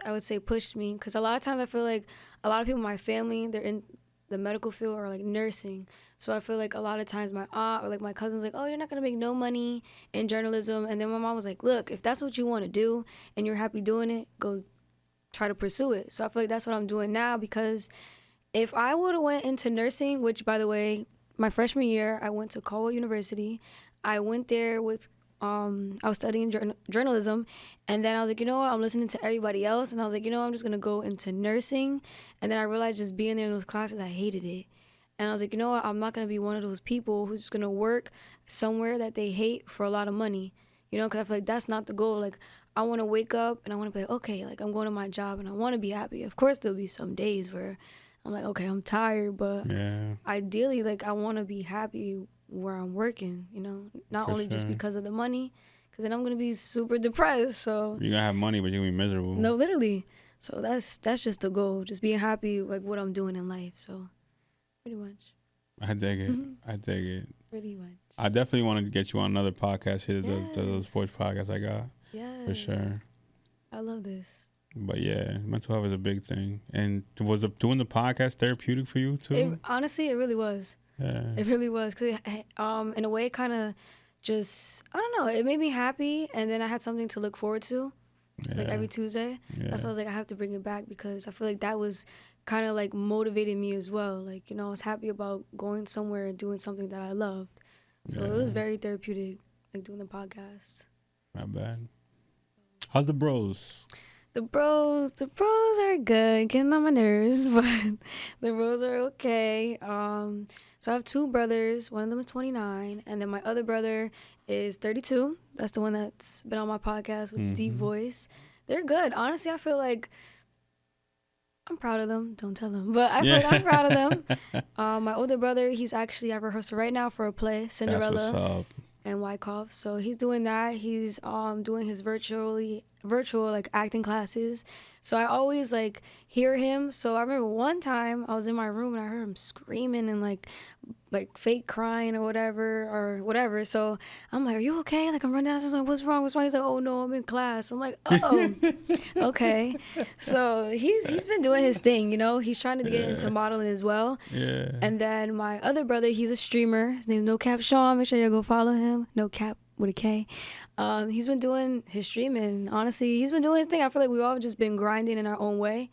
I would say, pushed me. Because a lot of times I feel like a lot of people in my family, they're in the medical field or like nursing. So I feel like a lot of times my aunt or like my cousin's like, oh, you're not going to make no money in journalism. And then my mom was like, look, if that's what you want to do and you're happy doing it, go try to pursue it. So I feel like that's what I'm doing now, because if I would have went into nursing, which, by the way, my freshman year, I went to Colwell University. I went there with I was studying journalism, and then I was like, you know what, I'm listening to everybody else, and I was like, you know, I'm just gonna go into nursing, and then I realized just being there in those classes, I hated it, and I was like, you know what, I'm not gonna be one of those people who's just gonna work somewhere that they hate for a lot of money, you know, because I feel like that's not the goal. Like, I want to wake up and I want to be like, okay, like I'm going to my job and I want to be happy. Of course, there'll be some days where I'm like, okay, I'm tired, but ideally, like I want to be happy where I'm working, you know, not only just because of the money, because then I'm gonna be super depressed. So you're gonna have money, but you're gonna be miserable. No, literally. So that's just the goal, just being happy, like what I'm doing in life. So pretty much. I dig it. I dig it. Pretty much. I definitely want to get you on another podcast here, the sports podcast I got. Yes. For sure. I love this. But yeah, mental health is a big thing. And was doing the podcast therapeutic for you too? Honestly, it really was. Yeah. It really was. Cause in a way, it kind of just, I don't know, it made me happy. And then I had something to look forward to, like every Tuesday. Yeah. That's why I was like, I have to bring it back, because I feel like that was kind of like motivated me as well. Like, you know, I was happy about going somewhere and doing something that I loved. So it was very therapeutic, like doing the podcast. Not bad. How's the bros? The bros are good, getting on my nerves, but the bros are okay. So I have two brothers. One of them is 29, and then my other brother is 32. That's the one that's been on my podcast with the deep voice. They're good. Honestly, I feel like I'm proud of them. Don't tell them, but I feel like I'm proud of them. My older brother, he's actually at rehearsal right now for a play, Cinderella. That's what's up. And Wyckoff. So he's doing that. He's doing his virtual like acting classes. So I always like hear him. So I remember one time I was in my room and I heard him screaming and like fake crying or whatever. So I'm like, "Are you okay?" Like I'm running down. I was like, "What's wrong? What's wrong?" He's like, "Oh no, I'm in class." I'm like, "Oh, okay." So he's been doing his thing, you know. He's trying to get into modeling as well. Yeah. And then my other brother, he's a streamer. His name's No Cap Sean. Make sure you go follow him. No Cap with a K. He's been doing his streaming. Honestly, he's been doing his thing. I feel like we all just been grinding in our own way.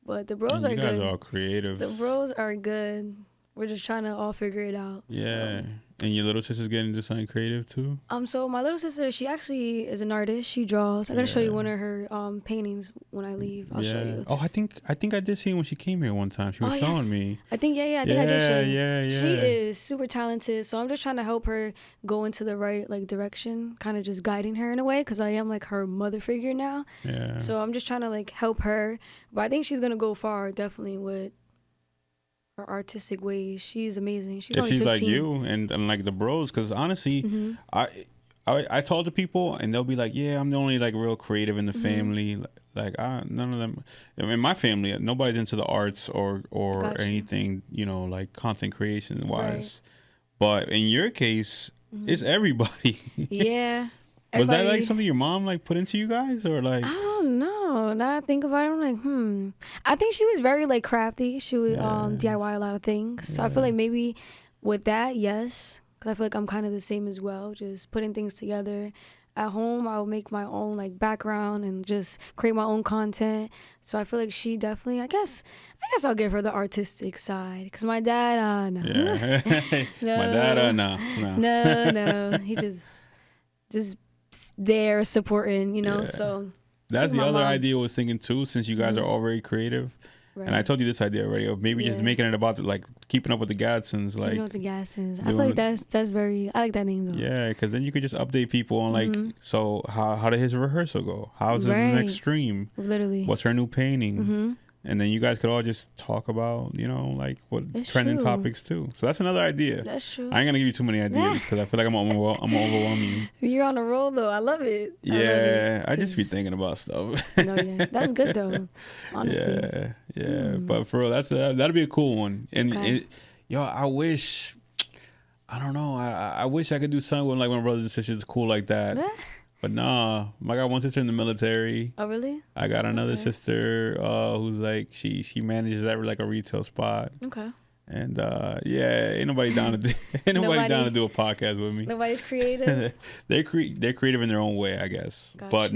But the bros are good. You guys are all creative. The bros are good. We're just trying to all figure it out. Yeah. So. And your little sister's getting into something creative too? So my little sister, she actually is an artist. She draws. I gotta show you one of her paintings when I leave. I'll show you. Oh, I think I did see when she came here one time. She was showing me. I think I did show you. Yeah. She is super talented. So I'm just trying to help her go into the right like direction, kind of just guiding her in a way, because I am like her mother figure now. Yeah. So I'm just trying to like help her. But I think she's gonna go far, definitely, with her artistic ways. She's amazing. She's only 15. Like you and like the bros, because honestly, I talk to people and they'll be like, yeah, I'm the only like real creative in the family. Like none of them in my family, nobody's into the arts or anything, you know, like content creation wise. Right. But in your case, it's everybody. Yeah. Was that like something your mom like put into you guys, or like? I don't know. Now I think about it, I'm like, I think she was very like crafty. She would DIY a lot of things. So I feel like maybe with that, yes, because I feel like I'm kind of the same as well. Just putting things together. At home, I'll make my own like background and just create my own content. So I feel like she definitely, I guess I'll give her the artistic side. Because my dad, no. Yeah. No. My dad, no. No. He just there supporting, you know. So that's the other idea I was thinking too, since you guys are all very creative. Right. And I told you this idea already of maybe just making it about like keeping up with the Gatsons. Like keeping up with the Gatsons. I feel like that's very, I like that name though. Yeah, because then you could just update people on like, so how did his rehearsal go? How's the next stream? Literally. What's her new painting? And then you guys could all just talk about, you know, like what trending topics too. So that's another idea. That's true. I ain't gonna give you too many ideas because I feel like I'm gonna overwhelm you. You're on a roll though. I love it. Yeah, I just be thinking about stuff. No, that's good though. Honestly. Yeah. But for real, that'd be a cool one. And I wish. I don't know. I wish I could do something with like my brothers and sisters cool like that. But nah, I got one sister in the military. Oh, really? I got another sister who's like, she manages at like a retail spot. Okay. And ain't nobody down to do a podcast with me. Nobody's creative? They're creative in their own way, I guess. But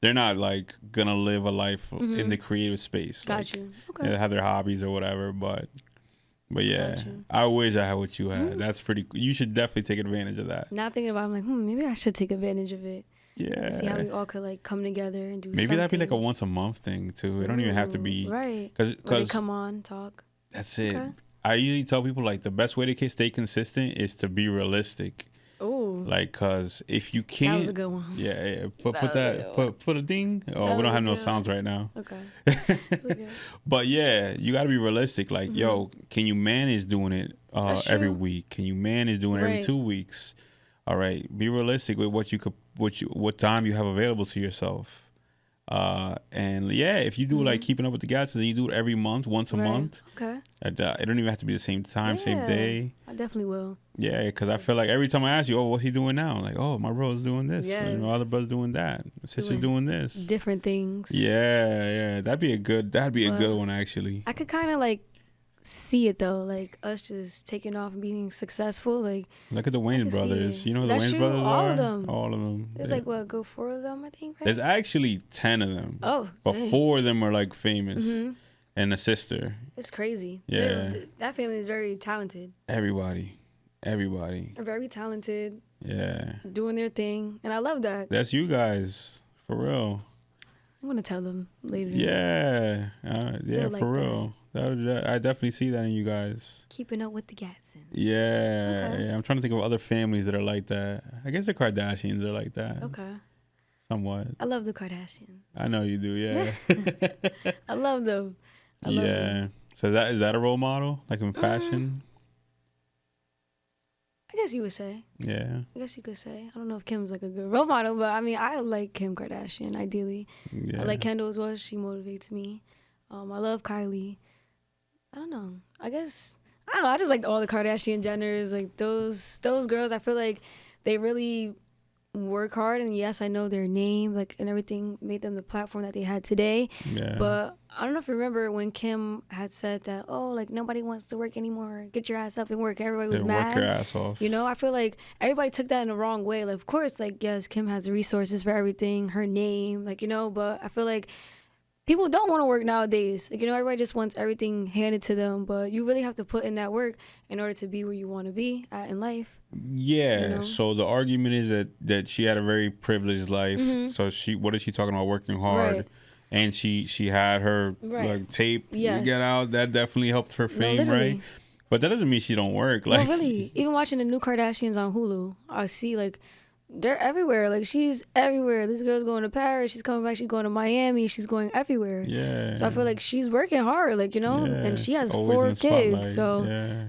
they're not like gonna live a life in the creative space. Got you. Okay. They have their hobbies or whatever, but But yeah, Got you. I wish I had what you had. That's pretty cool. You should definitely take advantage of that. Now thinking about it, I'm like, maybe I should take advantage of it. Yeah. See how we all could like come together and do Maybe something. that'd be like a once a month thing too. It don't even have to be right. because they come on, talk. That's it. Okay. I usually tell people like the best way to stay consistent is to be realistic. Oh. Like, cause if you can't, that was a good one. Yeah. Put a ding. Oh, we don't have no sounds right now. Okay. But yeah, you got to be realistic. Like, yo, can you manage doing it every week? Can you manage doing it every 2 weeks? All right. Be realistic with what time you have available to yourself. And yeah, if you do like keeping up with the Gatsons and you do it every month, once a month. Okay. It don't even have to be the same time, same day. I definitely will. Yeah, because I feel like every time I ask you, oh, what's he doing now? Like, oh, my bro's doing this. Yes. And my other brother's doing that. My sister's doing this. Different things. Yeah. That'd be a good one, actually. I could kind of like see it though, like us just taking off and being successful. Like, look at the Wayans brothers. You know who the Wayans brothers all are? of them. All of them. There's like what, go 4 of them, I think. Right? There's actually 10 of them. Oh, but dang. 4 of them are like famous, and a sister. It's crazy. Yeah, that family is very talented. Everybody. Are very talented. Yeah. Doing their thing, and I love that. That's you guys, for real. I'm gonna tell them later. Yeah. Like for real. I definitely see that in you guys. Keeping up with the Gatsons. Yeah, okay. yeah. I'm trying to think of other families that are like that. I guess the Kardashians are like that. Okay. Somewhat. I love the Kardashians. I know you do, yeah. I love them. Love them. So is that a role model, like in fashion? I guess you would say. Yeah. I guess you could say. I don't know if Kim's like a good role model, but I mean, I like Kim Kardashian, ideally. Yeah. I like Kendall as well. She motivates me. I love Kylie. I don't know. I don't know. I just like all the Kardashian Jenners. Like those girls, I feel like they really work hard. And yes, I know their name, like, and everything made them the platform that they had today. Yeah. But I don't know if you remember when Kim had said that, oh, like nobody wants to work anymore. Get your ass up and work. Everybody was mad. Work your ass off. You know, I feel like everybody took that in the wrong way. Like, of course, like, yes, Kim has the resources for everything, her name, like, you know, but I feel like people don't want to work nowadays. Like, you know, everybody just wants everything handed to them, but you really have to put in that work in order to be where you want to be at in life. Yeah. You know? So the argument is that she had a very privileged life. So what is she talking about? Working hard. Right. And she had her like tape get out. That definitely helped her fame, right? But that doesn't mean she don't work. Like, no, really. Even watching the new Kardashians on Hulu, I see like they're everywhere. Like, she's everywhere. This girl's going to Paris. She's coming back. She's going to Miami. She's going everywhere. Yeah. So I feel like she's working hard, like, you know, and she has 4 kids. So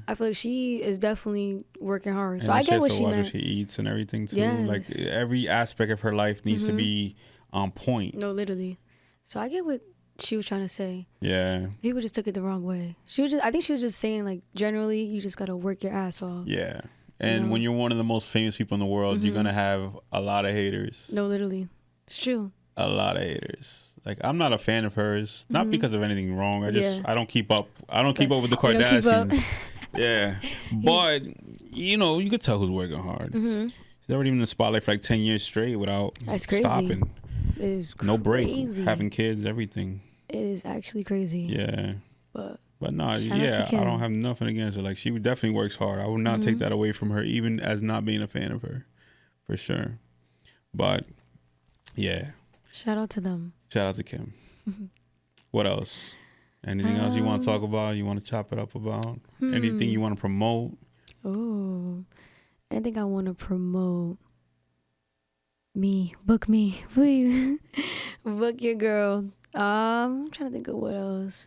I feel like she is definitely working hard. And so I get what she meant. What she eats and everything too. Yes. Like, every aspect of her life needs to be on point. No, literally. So I get what she was trying to say. Yeah. People just took it the wrong way. I think she was just saying, like, generally, you just got to work your ass off. Yeah. And when you're one of the most famous people in the world, you're going to have a lot of haters. No, literally. It's true. A lot of haters. Like, I'm not a fan of hers, not because of anything wrong. I don't keep up. I don't keep up with the Kardashians. Yeah. But, you know, you could tell who's working hard. She's already been in the spotlight for like 10 years straight without stopping. It is crazy. No break. Having kids, everything. It is actually crazy. Yeah. But no, I don't have nothing against her. Like, she definitely works hard. I would not take that away from her, even as not being a fan of her, for sure. But yeah. Shout out to them. Shout out to Kim. What else? Anything else you want to talk about? You want to chop it up about? Anything you want to promote? Oh, anything I want to promote? Book me, please. Book your girl. I'm trying to think of what else.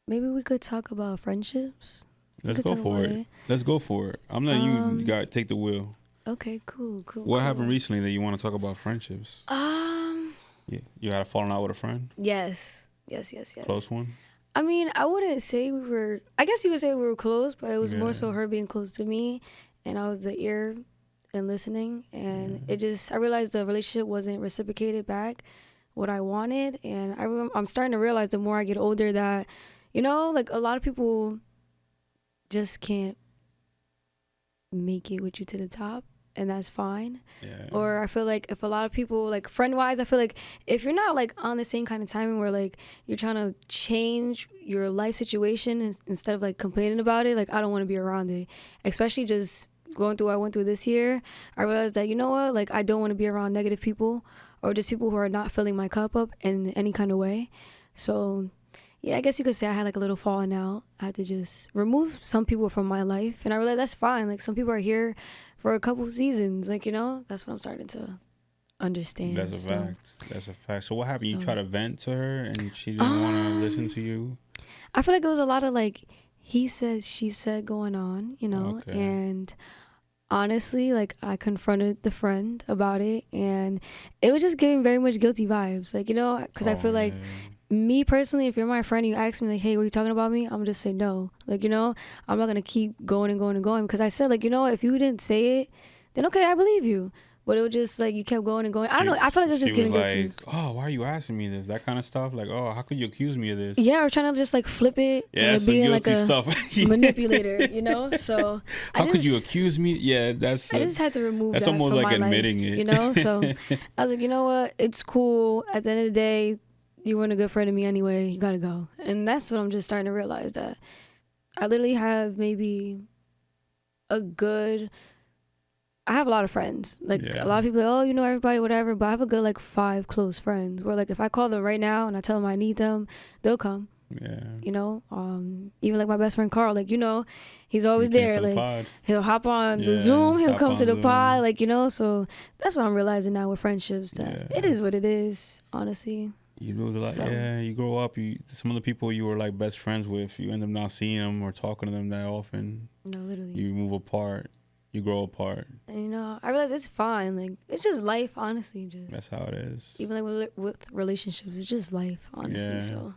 Maybe we could talk about friendships. Let's go for it. Let's go for it. I'm letting you guys take the wheel. Okay, cool. What happened recently that you want to talk about friendships? Yeah, you had a falling out with a friend? Yes. Close one? I mean, I wouldn't say we were, I guess you could say we were close, but it was more so her being close to me, and I was the ear and listening, and I realized the relationship wasn't reciprocated back what I wanted, and I'm starting to realize the more I get older that, you know, like, a lot of people just can't make it with you to the top. and that's fine. Yeah. Or I feel like if a lot of people, like friend-wise, I feel like if you're not like on the same kind of timing where like you're trying to change your life situation instead of like complaining about it, like I don't want to be around it. Especially just going through what I went through this year, I realized that, you know what, like I don't want to be around negative people or just people who are not filling my cup up in any kind of way. So yeah, I guess you could say I had like a little falling out. I had to just remove some people from my life, and I realized that's fine. Like some people are here for a couple seasons, like, you know, that's what I'm starting to understand. That's a fact. That's a fact. So what happened? You tried to vent to her and she didn't want to listen to you? I feel like it was a lot of like he said, she said going on, you know, and honestly, like I confronted the friend about it, and it was just giving very much guilty vibes, like, you know, because I feel like me personally, if you're my friend, you ask me like, hey, were you talking about me? I'm gonna just say no. Like, you know, I'm not gonna keep going and going and going, because I said, like, you know, if you didn't say it, then okay, I believe you. But it was just like you kept going and going. I don't know. I feel like it was just giving guilty. Like, oh, why are you asking me this? That kind of stuff. Like, oh, how could you accuse me of this? Yeah, or trying to just like flip it. Yeah, and being like a stuff. manipulator, you know. So how could you accuse me? Yeah, that's. I just had to remove. That's that almost from like my admitting life, it. you know. So I was like, you know what? It's cool. At the end of the day, you weren't a good friend to me anyway. You gotta go. And that's what I'm just starting to realize, that I literally have maybe I have a lot of friends. Like a lot of people, like, oh, you know everybody, whatever. But I have a good like 5 close friends where like if I call them right now and I tell them I need them, they'll come. Yeah. You know, even like my best friend Carl, like, you know, he's always there. Like he'll hop on the Zoom, he'll come to the pod, like, you know. So that's what I'm realizing now with friendships, that it is what it is, honestly. You lose a lot. So, yeah, you grow up. Some of the people you were like best friends with, you end up not seeing them or talking to them that often. No, literally. You move apart. You grow apart. And, you know, I realize it's fine. Like, it's just life, honestly. Just that's how it is. Even like with relationships, it's just life, honestly. So.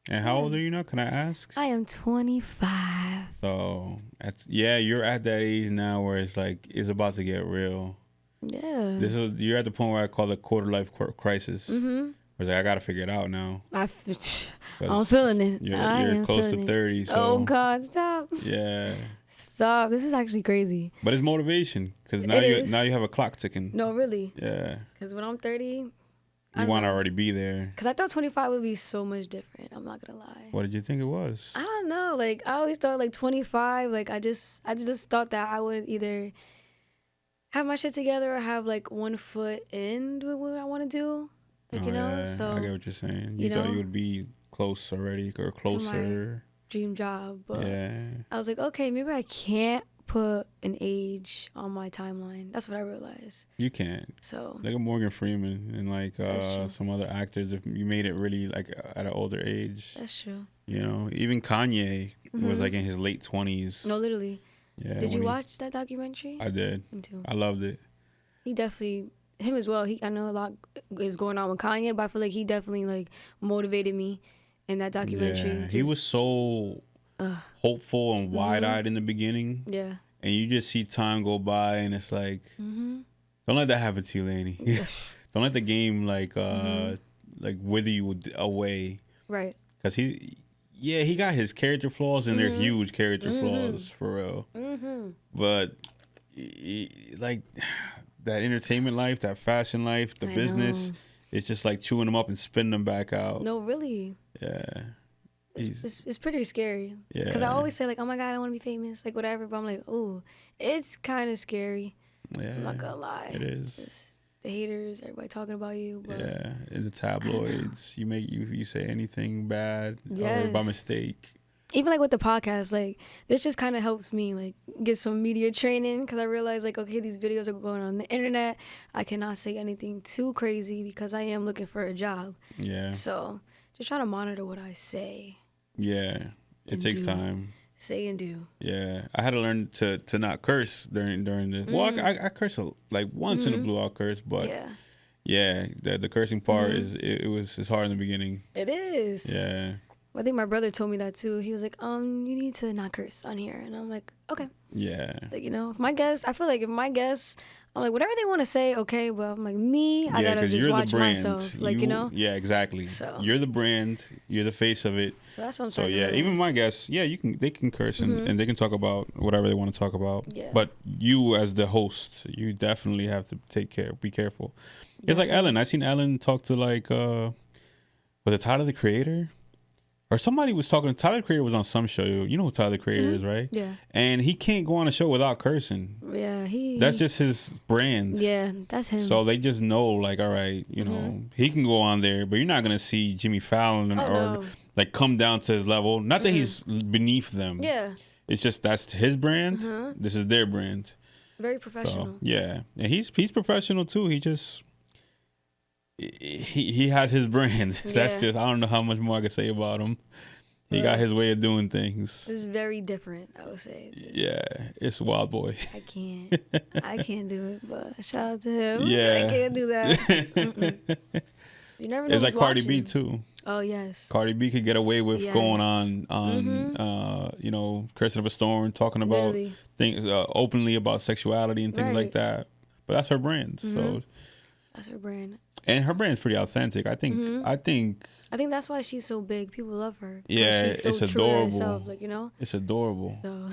And how old are you now? Can I ask? I am 25. So, you're at that age now where it's like it's about to get real. Yeah. You're at the point where I call it quarter life crisis. Mm-hmm. Where it's like I gotta figure it out now. I'm feeling it. You're close to 30. So. Oh God, stop. Yeah. Stop. This is actually crazy. But it's motivation, because now you have a clock ticking. No, really. Yeah. Because when I'm 30, you want to already be there. Because I thought 25 would be so much different. I'm not gonna lie. What did you think it was? I don't know. Like I always thought like 25. Like I just thought that I would either have my shit together or have like one foot in doing what I want to do. Like, you know. So I get what you're saying. You thought you would be close already or closer. Dream job, but I was like, okay, maybe I can't put an age on my timeline. That's what I realized. You can't. So like a Morgan Freeman and like some other actors, if you made it really like at an older age. That's true. You know, even Kanye was like in his late 20s. No, literally. Yeah. Did you watch that documentary? I did. Me too. I loved it. He definitely, him as well. I know a lot is going on with Kanye, but I feel like he definitely like motivated me in that documentary. Yeah, he was so hopeful and wide-eyed in the beginning. Yeah. And you just see time go by, and it's like, don't let that happen to you, Lanie. Don't let the game like wither you away. Right. Because he got his character flaws, and they're huge character flaws for real. But like that entertainment life, that fashion life, the business. It's just like chewing them up and spitting them back out. No, really. Yeah. It's pretty scary. Yeah. Because I always say, like, oh, my God, I want to be famous. Like, whatever. But I'm like, ooh, it's kind of scary. Yeah. I'm not going to lie. It is. Just the haters, everybody talking about you. But yeah. In the tabloids, you say anything bad or by mistake. Even like with the podcast, like this just kind of helps me like get some media training, because I realize like, okay, these videos are going on the internet. I cannot say anything too crazy because I am looking for a job. Yeah. So just trying to monitor what I say. Yeah. It takes time. Say and do. Yeah. I had to learn to not curse during the well, I curse like once in a blue, I'll curse, but yeah, the cursing part it's hard in the beginning. It is. Yeah. I think my brother told me that too. He was like, you need to not curse on here. And I'm like, okay. Yeah. Like, if my guests, I feel like if my guests, I'm like, whatever they want to say, okay. But I'm like, I gotta just watch myself. Like, Yeah, exactly. So you're the brand. You're the face of it. So that's what I'm so saying. Yeah, even my guests, they can curse and they can talk about whatever they want to talk about. Yeah. But you as the host, you definitely have to be careful. It's like Ellen. I seen Ellen talk to like, was it Tyler the Creator? Or somebody was talking. Tyler the Creator was on some show. You know who Tyler the Creator is, right? Yeah. And he can't go on a show without cursing. Yeah, that's just his brand. Yeah, that's him. So they just know, like, all right, he can go on there, but you're not gonna see Jimmy Fallon or like come down to his level. Not that he's beneath them. Yeah. It's just that's his brand. This is their brand. Very professional. So, yeah, and he's professional too. He has his brand. That's just, I don't know how much more I can say about him. He got his way of doing things. It's very different, I would say. Yeah, it's Wild Boy. I can't do it, but shout out to him. Yeah. I can't do that. You never know. It's like Cardi B watching. too. Oh yes. Cardi B could get away with going on cursing up a storm, talking about things openly about sexuality and things like that. But that's her brand. So that's her brand. And her brand's pretty authentic. I think that's why she's so big. People love her. Yeah, she's so it's true adorable. to herself, like, It's adorable. So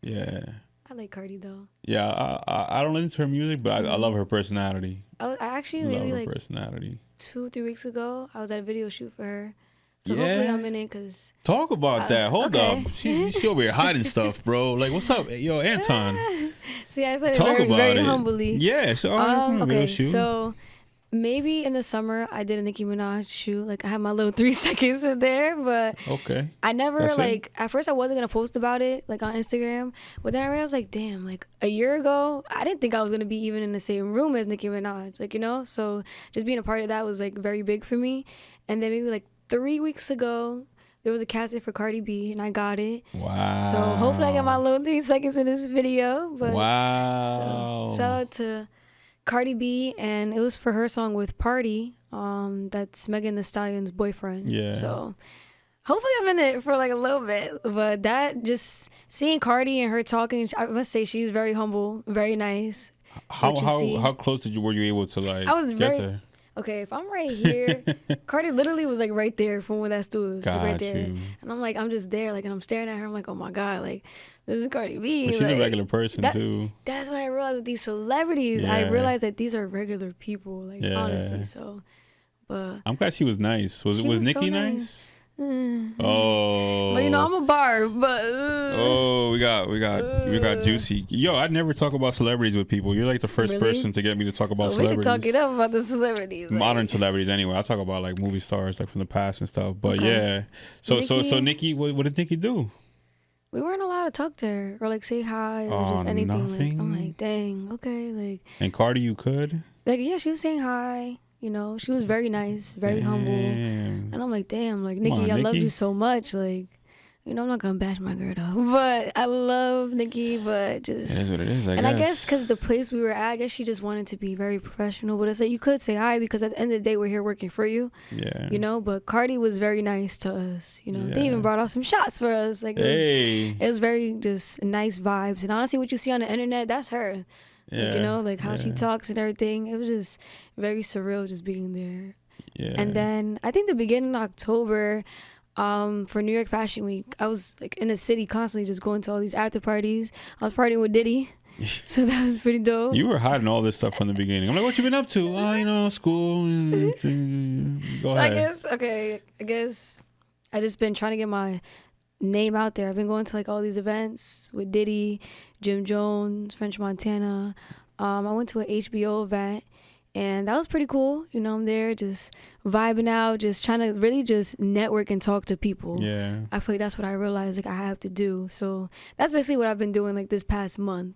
yeah. I like Cardi though. Yeah, I don't listen to her music, but I love her personality. I actually love her like personality. 2-3 weeks ago, I was at a video shoot for her. So hopefully I'm in it because... Talk about that. Hold up. She over here hiding stuff, bro. Like, what's up? Yo, Anton. See, I said it very humbly. Yeah. So, okay, so maybe in the summer, I did a Nicki Minaj shoot. Like, I had my little 3 seconds in there, but I never, at first I wasn't going to post about it, like, on Instagram. But then I realized, like, damn, like, a year ago, I didn't think I was going to be even in the same room as Nicki Minaj, like, So just being a part of that was, like, very big for me. And then maybe, like, 3 weeks ago, there was a casting for Cardi B, and I got it. Wow. So hopefully I get my little 3 seconds in this video. But wow. So shout out to Cardi B, and it was for her song with Party. That's Megan Thee Stallion's boyfriend. Yeah. So hopefully I'm in it for like a little bit. But that, just seeing Cardi and her talking, I must say she's very humble, very nice. How close were you able to like? I was get her? Okay, if I'm right here, Cardi literally was like right there from where that stool is, like right there. And I'm like, I'm just there, like, and I'm staring at her. I'm like, oh my God, like, this is Cardi B. But she's a regular person too. That's what I realized with these celebrities. Yeah. I realized that these are regular people, like, honestly. So, but I'm glad she was nice. Was Nicki so nice? Oh, but I'm a barb. But we got juicy. Yo, I never talk about celebrities with people. You're like the first person to get me to talk about celebrities. We can talk it up about the celebrities. Modern celebrities, anyway. I talk about like movie stars, like from the past and stuff. But yeah, so Nicki, what did Nicki do? We weren't allowed to talk to her or like say hi or just anything. Like, I'm like, dang, okay, like. And Cardi, you could. Like, yeah, she was saying hi. She was very nice, very humble. And I'm like, damn, like, Nicki, I love you so much. Like, I'm not going to bash my girl up. But I love Nicki, but just... It is what it is, I guess because the place we were at, I guess she just wanted to be very professional. But it's like, you could say hi because at the end of the day, we're here working for you. Yeah. But Cardi was very nice to us. They even brought out some shots for us. Like, it was very just nice vibes. And honestly, what you see on the internet, that's her. Yeah. Like, how she talks and everything. It was just very surreal just being there. Yeah. And then I think the beginning of October, for New York Fashion Week, I was like in the city constantly just going to all these after parties. I was partying with Diddy. So that was pretty dope. You were hiding all this stuff from the beginning. I'm like, what you been up to? Oh, school. Go ahead. I guess I just been trying to get my name out there. I've been going to like all these events with Diddy, Jim Jones, French Montana. I went to an HBO event, and that was pretty cool. I'm there just vibing out, just trying to really just network and talk to people. Yeah. I feel like that's what I realized like I have to do. So that's basically what I've been doing like this past month.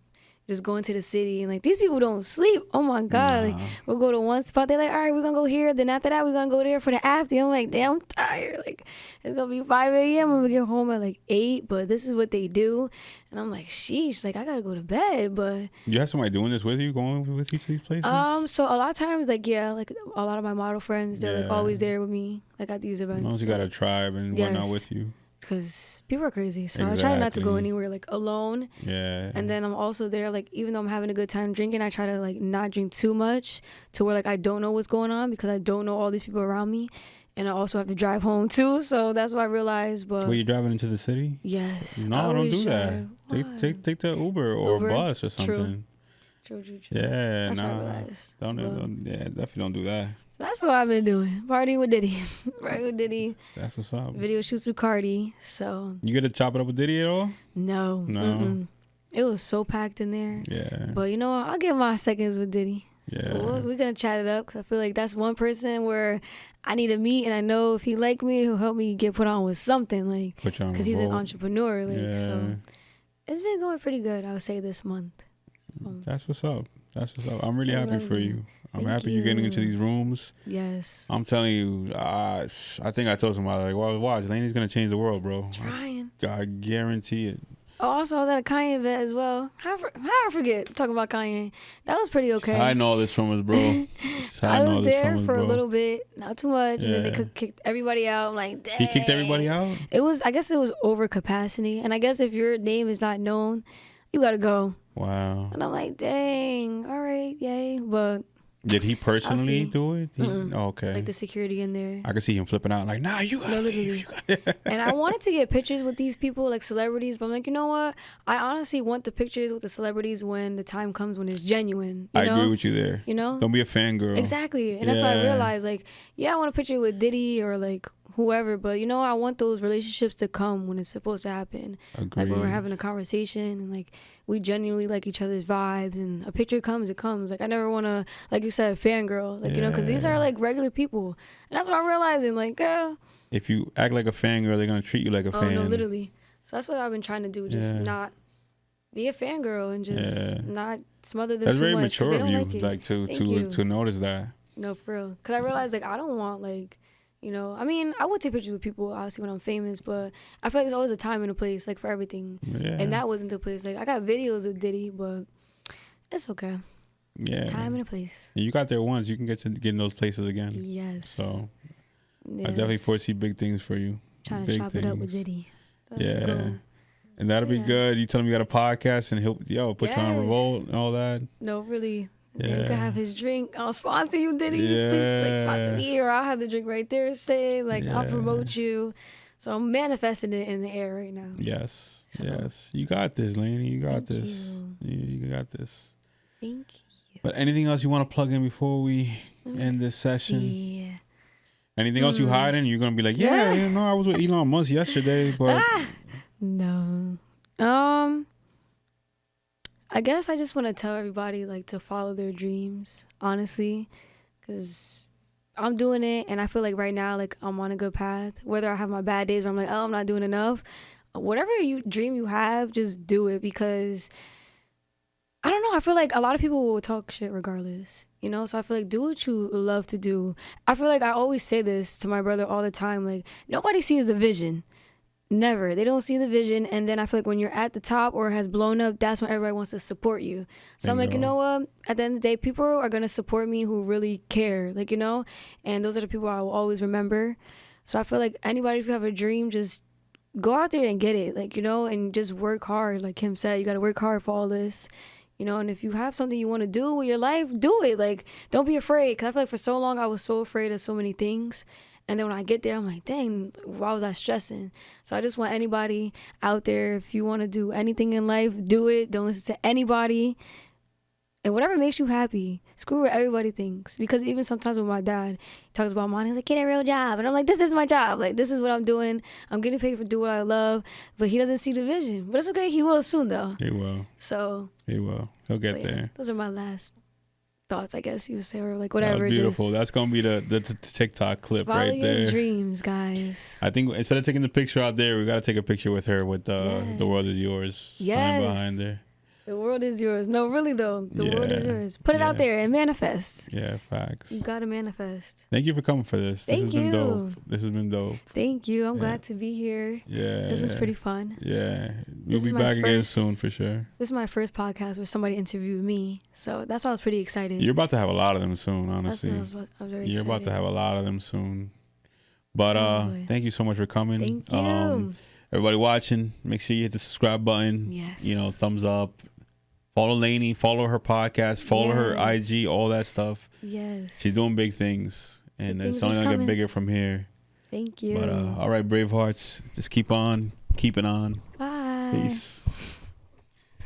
just going to the city, and like these people don't sleep. Oh my God. Nah. Like we'll go to one spot, they're like, all right, we're gonna go here, then after that we're gonna go there for the after. I'm like, damn, I'm tired. Like it's gonna be 5 a.m. when we get home at like 8, but this is what they do. And I'm like, sheesh, like I gotta go to bed. But You have somebody doing this with you, going with you to these places? so a lot of times, like, yeah, like a lot of my model friends, they're like Yeah. always there with me, like at these events. As long as you got a tribe and whatnot with you. Because people are crazy, so I try not to go Exactly. anywhere like alone. Yeah. And then I'm also there, like, even though I'm having a good time drinking, I try to like not drink too much to where like I don't know what's going on, because I don't know all these people around me, and I also have to drive home too. So that's what I realized. But Were you driving into the city? yes, No, I don't always do that. drive. Take the Uber or Uber? bus or something. True. Yeah, That's what I nah. realized. Yeah, definitely don't do that. So that's what I've been doing. Partying with Diddy. Partying with Diddy. That's what's up. Video shoots with Cardi. So You get to chop it up with Diddy at all? no. No. It was so packed in there. Yeah. But you know what? I'll give my seconds with Diddy. Yeah. We're gonna chat it up, because I feel like that's one person where I need to meet, and I know if he like me, he'll help me get put on with something, like, Put you on because he's an revolt. entrepreneur, like. Yeah. So it's been going pretty good, I would say, this month. That's what's up. That's what's up. I'm really That's what happy I'm for doing. you. I'm Thank happy you're getting into you. these rooms. Yes. I'm telling you, I think I told somebody, like, well, watch, Lanie's gonna change the world, bro. Trying. I guarantee it. Oh, also, I was at a Kanye event as well. How I forget talking about Kanye? That was pretty okay. I know this from us, bro. I was there for a little bit, not too much, and then they kicked everybody out. I'm like, dang. He kicked everybody out? I guess it was over capacity, and I guess if your name is not known, you gotta go. Wow. And I'm like, dang, all right, yay. But Did he personally see. do it? Okay. like the security in there. I could see him flipping out like, nah, you gotta leave. And I wanted to get pictures with these people, like celebrities, but I'm like, you know what? I honestly want the pictures with the celebrities when the time comes, when it's genuine. You know? I agree with you there. You know? Don't be a fangirl. Exactly. And that's why I realized, like, yeah, I want a picture with Diddy or like whoever, but you know, I want those relationships to come when it's supposed to happen. Agreed. Like when we're having a conversation and like we genuinely like each other's vibes, and a picture comes, it comes. Like I never want to, like you said, fangirl, like, you know, because these are like regular people. And that's what I'm realizing, like, girl. If you act like a fangirl, they're going to treat you like a fan. Oh, no, literally. So that's what I've been trying to do, just not be a fangirl and just not smother them That's too very much. mature of you, like to notice that. No, for real. Because I realized, like, I don't want, like, you know, I mean, I would take pictures with people, obviously, when I'm famous, but I feel like there's always a time and a place, like, for everything. Yeah. And that wasn't the place. Like, I got videos of Diddy, but it's okay. Yeah. Time and a place. And you got there once. You can get in those places again. Yes. So yes. I definitely foresee big things for you. Trying big to chop it up with Diddy. That's the goal. And that'll be good. You tell him you got a podcast and he'll put you on Revolt and all that. No, really. Then you can have his drink. I'll sponsor you, Diddy. Please, like, sponsor me, or I'll have the drink right there. Say, like, I'll promote you. So I'm manifesting it in the air right now. Yes. So, yes. You got this, Lanie. You got this. You got this. Thank you. But anything else you want to plug in before we end this session? Anything else you hiding? You're going to be like, you know, I was with Elon Musk yesterday, but... No. I guess I just want to tell everybody, like, to follow their dreams, honestly, because I'm doing it, and I feel like right now, like, I'm on a good path. Whether I have my bad days where I'm like, oh, I'm not doing enough, whatever dream you have, just do it, because I don't know, I feel like a lot of people will talk shit regardless, you know? So I feel like do what you love to do. I feel like I always say this to my brother all the time, like, nobody sees the vision. Never. They don't see the vision. And then I feel like when you're at the top or has blown up, that's when everybody wants to support you. So I'm like, you know what? At the end of the day, people are going to support me who really care, like, you know? And those are the people I will always remember. So I feel like anybody, if you have a dream, just go out there and get it, like, you know, and just work hard. Like Kim said, you got to work hard for all this, you know? And if you have something you want to do with your life, do it. Like, don't be afraid. Because I feel like for so long, I was so afraid of so many things. And then when I get there, I'm like, dang, why was I stressing? So I just want anybody out there, if you want to do anything in life, do it. Don't listen to anybody. And whatever makes you happy, screw what everybody thinks. Because even sometimes with my dad, he talks about money, he's like, get a real job. And I'm like, this is my job. Like, this is what I'm doing. I'm getting paid for doing what I love. But he doesn't see the vision. But it's okay. He will soon, though. He will. So. He will. He'll get there. Those are my last thoughts, I guess you would say, or like whatever. That was beautiful. That's gonna be the TikTok clip right there. Follow your dreams, guys. I think instead of taking the picture out there, we gotta take a picture with her with the world is yours sign behind there. The world is yours. No, really though. The world is yours. Put it out there and manifest. Yeah, facts. You gotta manifest. Thank you for coming for this. Thank This has you. been dope. This has been dope. Thank you. I'm glad to be here. Yeah. This was pretty fun. Yeah. We'll be back again soon for sure. This is my first podcast where somebody interviewed me. So that's why I was pretty excited. You're about to have a lot of them soon, honestly. I was very excited. You're about to have a lot of them soon. But thank you so much for coming. Thank you. Everybody watching, make sure you hit the subscribe button. Yes. You know, thumbs up. Follow Lanie, follow her podcast, follow her IG, all that stuff. Yes. She's doing big things, and it's only going to get bigger from here. Thank you. But all right, Bravehearts, just keep on keeping on. Bye. Peace.